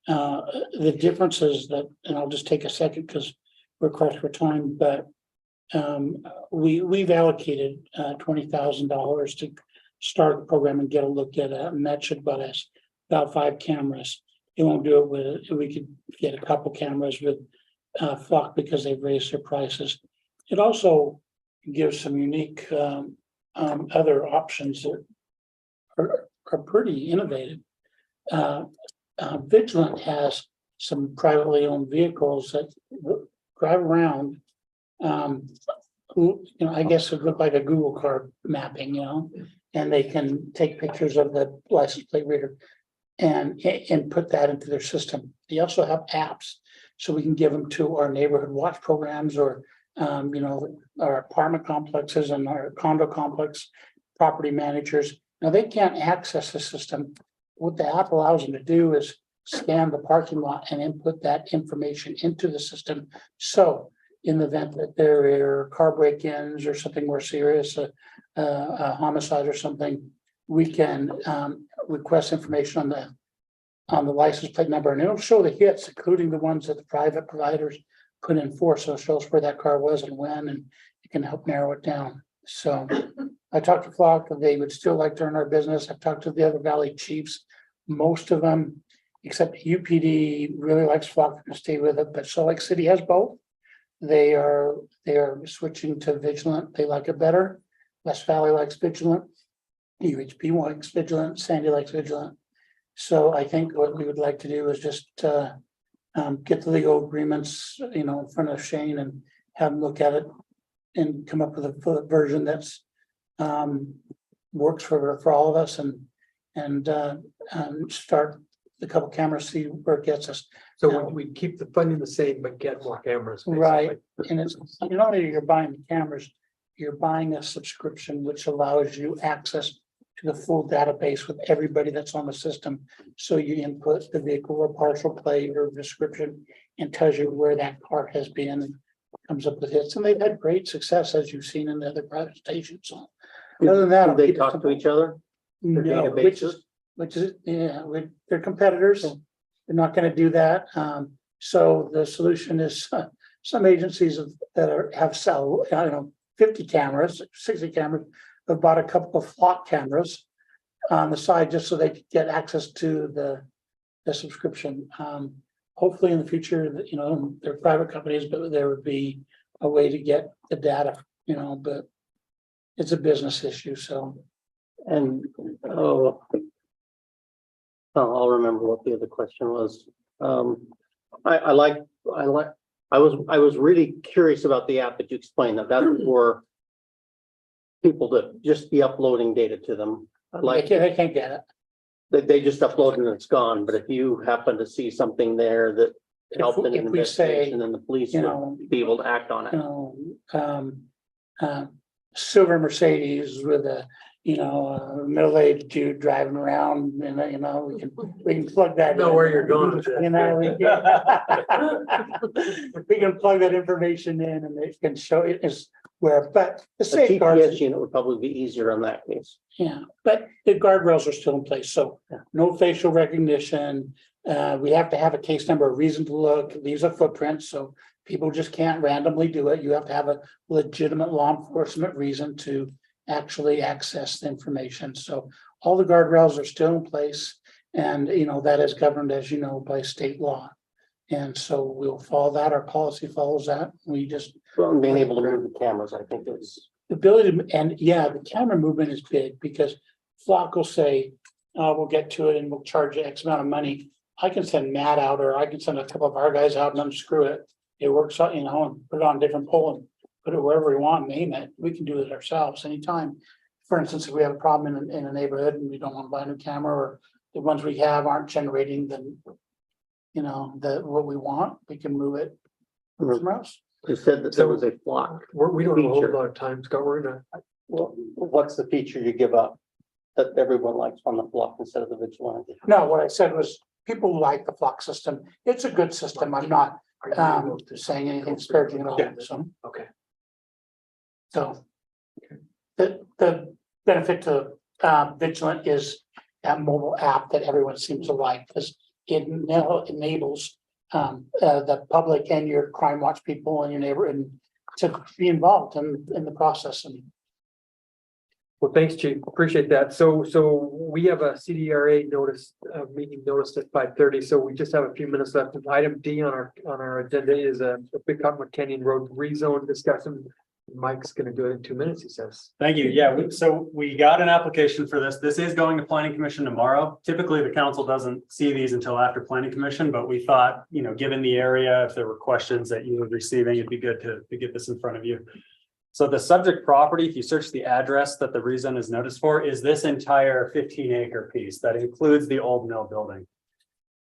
The difference is that, and I'll just take a second because we're crushed for time, but we've allocated $20,000 to start the program and get a look at it, and that should buy us about 5 cameras. It won't do it with, we could get a couple cameras with Flock because they've raised their prices. It also gives some unique other options that are pretty innovative. Vigilant has some privately owned vehicles that drive around. I guess it look like a Google car mapping, and they can take pictures of the license plate reader and put that into their system. They also have apps, so we can give them to our neighborhood watch programs, or our apartment complexes and our condo complex property managers. Now, they can't access the system. What the app allows them to do is scan the parking lot and input that information into the system. So in the event that there are car break-ins or something more serious, a homicide or something, we can request information on the license plate number, and it'll show the hits, including the ones that the private providers put in for. So it shows where that car was and when, and it can help narrow it down. So I talked to Flock, they would still like to earn our business. I've talked to the other valley chiefs. Most of them, except UPD, really likes Flock to stay with it, but Salt Lake City has both. They are switching to Vigilant. They like it better. West Valley likes Vigilant. UHP likes Vigilant. Sandy likes Vigilant. So I think what we would like to do is just get the legal agreements, in front of Shane and have him look at it and come up with a version that's works for all of us, and start the couple cameras, see where it gets us. So we keep the funding the same, but get more cameras. basically. Right, and it's not only you're buying the cameras, you're buying a subscription which allows you access to the full database with everybody that's on the system. So you input the vehicle or partial plate or description and tells you where that car has been and comes up with hits. And they've had great success, as you've seen in the other private stations. So other than that, Do I'll they keep it talk to simple. each other? Their No, databases? they're competitors. They're not gonna do that. So the solution is some agencies have 50 cameras, 60 cameras, have bought a couple of Flock cameras on the side just so they could get access to the subscription. Hopefully in the future, they're private companies, but there would be a way to get the data, but it's a business issue, so. And, I'll remember what the other question was. I was really curious about the app that you explained, that's for people to just be uploading data to them. They can't get it. They just upload and it's gone, but if you happen to see something there that helped in an If we say, investigation, then the police would be able to act on it. Silver Mercedes with a middle-aged dude driving around, and we can plug that. Know in. where you're going with this. We can plug that information in, and it can show it is where, but the A safeguards. GPS unit would probably be easier in that case. Yeah, but the guardrails are still in place, so no facial recognition. We have to have a case number, a reason to look. These are footprints, so people just can't randomly do it. You have to have a legitimate law enforcement reason to actually access the information. So all the guardrails are still in place, and that is governed, as you know, by state law. And so we'll follow that. Our policy follows that. We just Well, and being able to move the cameras, I think is. the ability to, and yeah, the camera movement is big because Flock will say, we'll get to it and we'll charge you X amount of money. I can send Matt out, or I can send a couple of our guys out and unscrew it. It works out, and put it on a different pole and put it wherever we want, name it. We can do it ourselves anytime. For instance, if we have a problem in a neighborhood and we don't want to buy a new camera, or the ones we have aren't generating what we want, we can move it somewhere else. You said that there was a Flock. We don't have a whole Feature. lot of time, Scott. We're gonna, Well, what's the feature you give up that everyone likes on the Flock instead of the Vigilante? No, what I said was people like the Flock system. It's a good system. I'm not saying anything disparaging at all. Yeah. So, okay. so the benefit to Vigilant is that mobile app that everyone seems to like, because it now enables the public and your crime watch people and your neighbor and to be involved in the process. And Well, thanks, Chief. Appreciate that. So we have a CDRA notice, meeting noticed at 5:30, so we just have a few minutes left. Item D on our agenda is a Big Cottonwood Canyon Road rezone discussion. Mike's gonna do it in 2 minutes, he says. Thank you. Yeah, so we got an application for this. This is going to planning commission tomorrow. Typically, the council doesn't see these until after planning commission, but we thought, given the area, if there were questions that you were receiving, it'd be good to get this in front of you. So the subject property, if you search the address that the rezone is noticed for, is this entire 15-acre piece that includes the old mill building.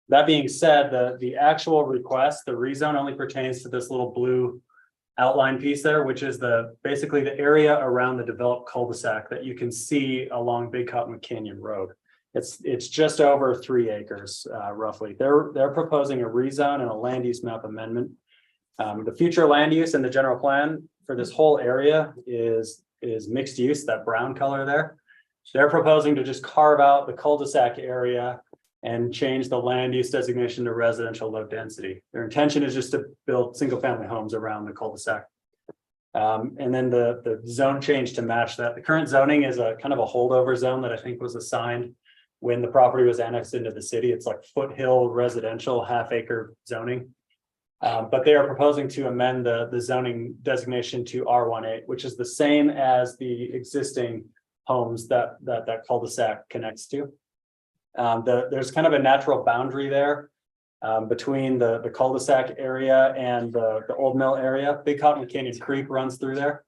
That being said, the actual request, the rezone only pertains to this little blue outline piece there, which is basically the area around the developed cul-de-sac that you can see along Big Cottonwood Canyon Road. It's just over 3 acres, roughly. They're proposing a rezone and a land use map amendment. The future land use and the general plan for this whole area is mixed use, that brown color there. They're proposing to just carve out the cul-de-sac area and change the land use designation to residential low density. Their intention is just to build single family homes around the cul-de-sac. And then the zone change to match that. The current zoning is a kind of a holdover zone that I think was assigned when the property was annexed into the city. It's like foothill residential half-acre zoning. But they are proposing to amend the zoning designation to R18, which is the same as the existing homes that cul-de-sac connects to. There's kind of a natural boundary there between the cul-de-sac area and the old mill area. Big Cottonwood Canyon Creek runs through there.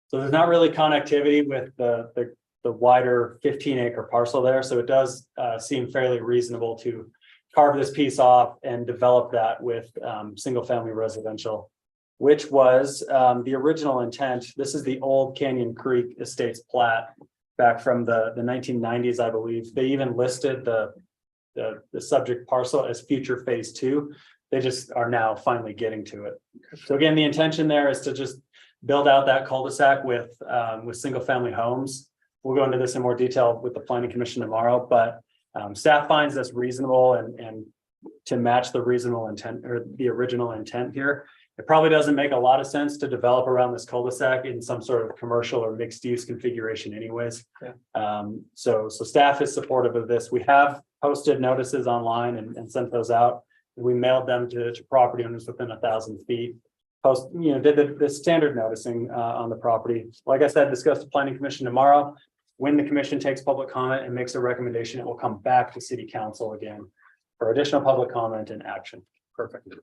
So there's not really connectivity with the wider 15-acre parcel there. So it does seem fairly reasonable to carve this piece off and develop that with single family residential, which was the original intent. This is the old Canyon Creek Estates plat back from the 1990s, I believe. They even listed the subject parcel as future phase 2. They just are now finally getting to it. So again, the intention there is to just build out that cul-de-sac with single family homes. We'll go into this in more detail with the planning commission tomorrow, but staff finds this reasonable and to match the reasonable intent or the original intent here. It probably doesn't make a lot of sense to develop around this cul-de-sac in some sort of commercial or mixed use configuration anyways. Yeah. So staff is supportive of this. We have posted notices online and sent those out. We mailed them to property owners within 1,000 feet. Did the standard noticing on the property. Like I said, discuss the planning commission tomorrow. When the commission takes public comment and makes a recommendation, it will come back to city council again for additional public comment and action. Perfect.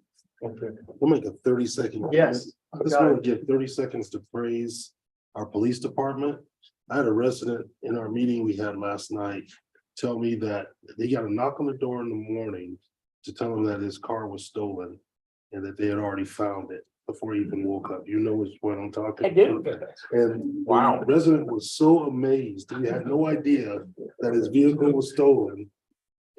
We'll make a 30-second. Yes. I just want to give 30 seconds to praise our police department. I had a resident in our meeting we had last night tell me that they got a knock on the door in the morning to tell him that his car was stolen and that they had already found it before he even woke up. You know which one I'm talking about. I do. And Wow. the resident was so amazed. He had no idea that his vehicle was stolen.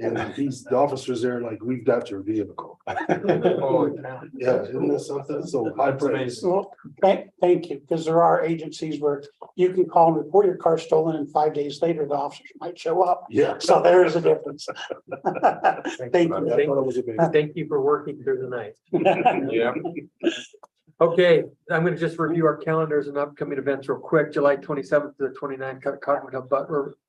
And the officers there like, we've got your vehicle. Holy cow. Yeah, isn't that something? So high praise. Well, thank you, because there are agencies where you can call and report your car stolen and 5 days later, the officers might show up. Yeah. So there is a difference. Thank I you. thought it was amazing. Thank you for working through the night. Yeah. Okay, I'm gonna just review our calendars and upcoming events real quick. July 27th to the 29th,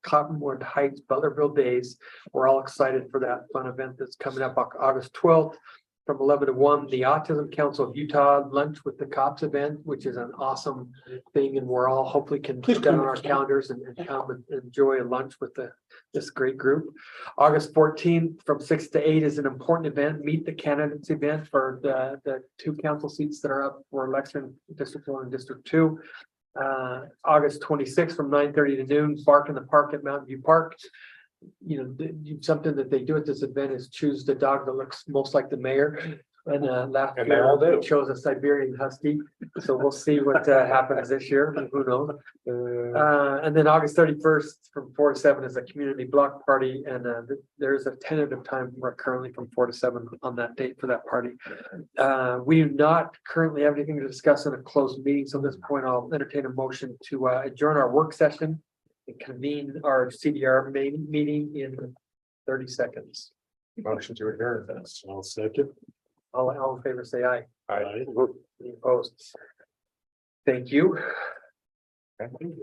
Cottonwood Heights Butlerville Days. We're all excited for that fun event that's coming up August 12th from 11 to 1. The Autism Council of Utah Lunch with the Cops event, which is an awesome thing, and we're all hopefully can put that on our calendars and come and enjoy a lunch with this great group. August 14th from 6 to 8 is an important event, Meet the Candidates event for the 2 council seats that are up for election, District 1 and District 2. August 26th from 9:30 to noon, Bark in the Park at Mountain View Park. Something that they do at this event is choose the dog that looks most like the mayor. And last And they year all do. we chose a Siberian Husky, so we'll see what happens this year. Who knows? And then August 31st from 4 to 7 is a community block party, and there's a tentative time currently from 4 to 7 on that date for that party. We do not currently have anything to discuss in a closed meeting, so at this point I'll entertain a motion to adjourn our work session convene our CDR main meeting in 30 seconds. Motion to adjourn. I'll second. All in favor, say aye. Aye. Any opposed? Thank you.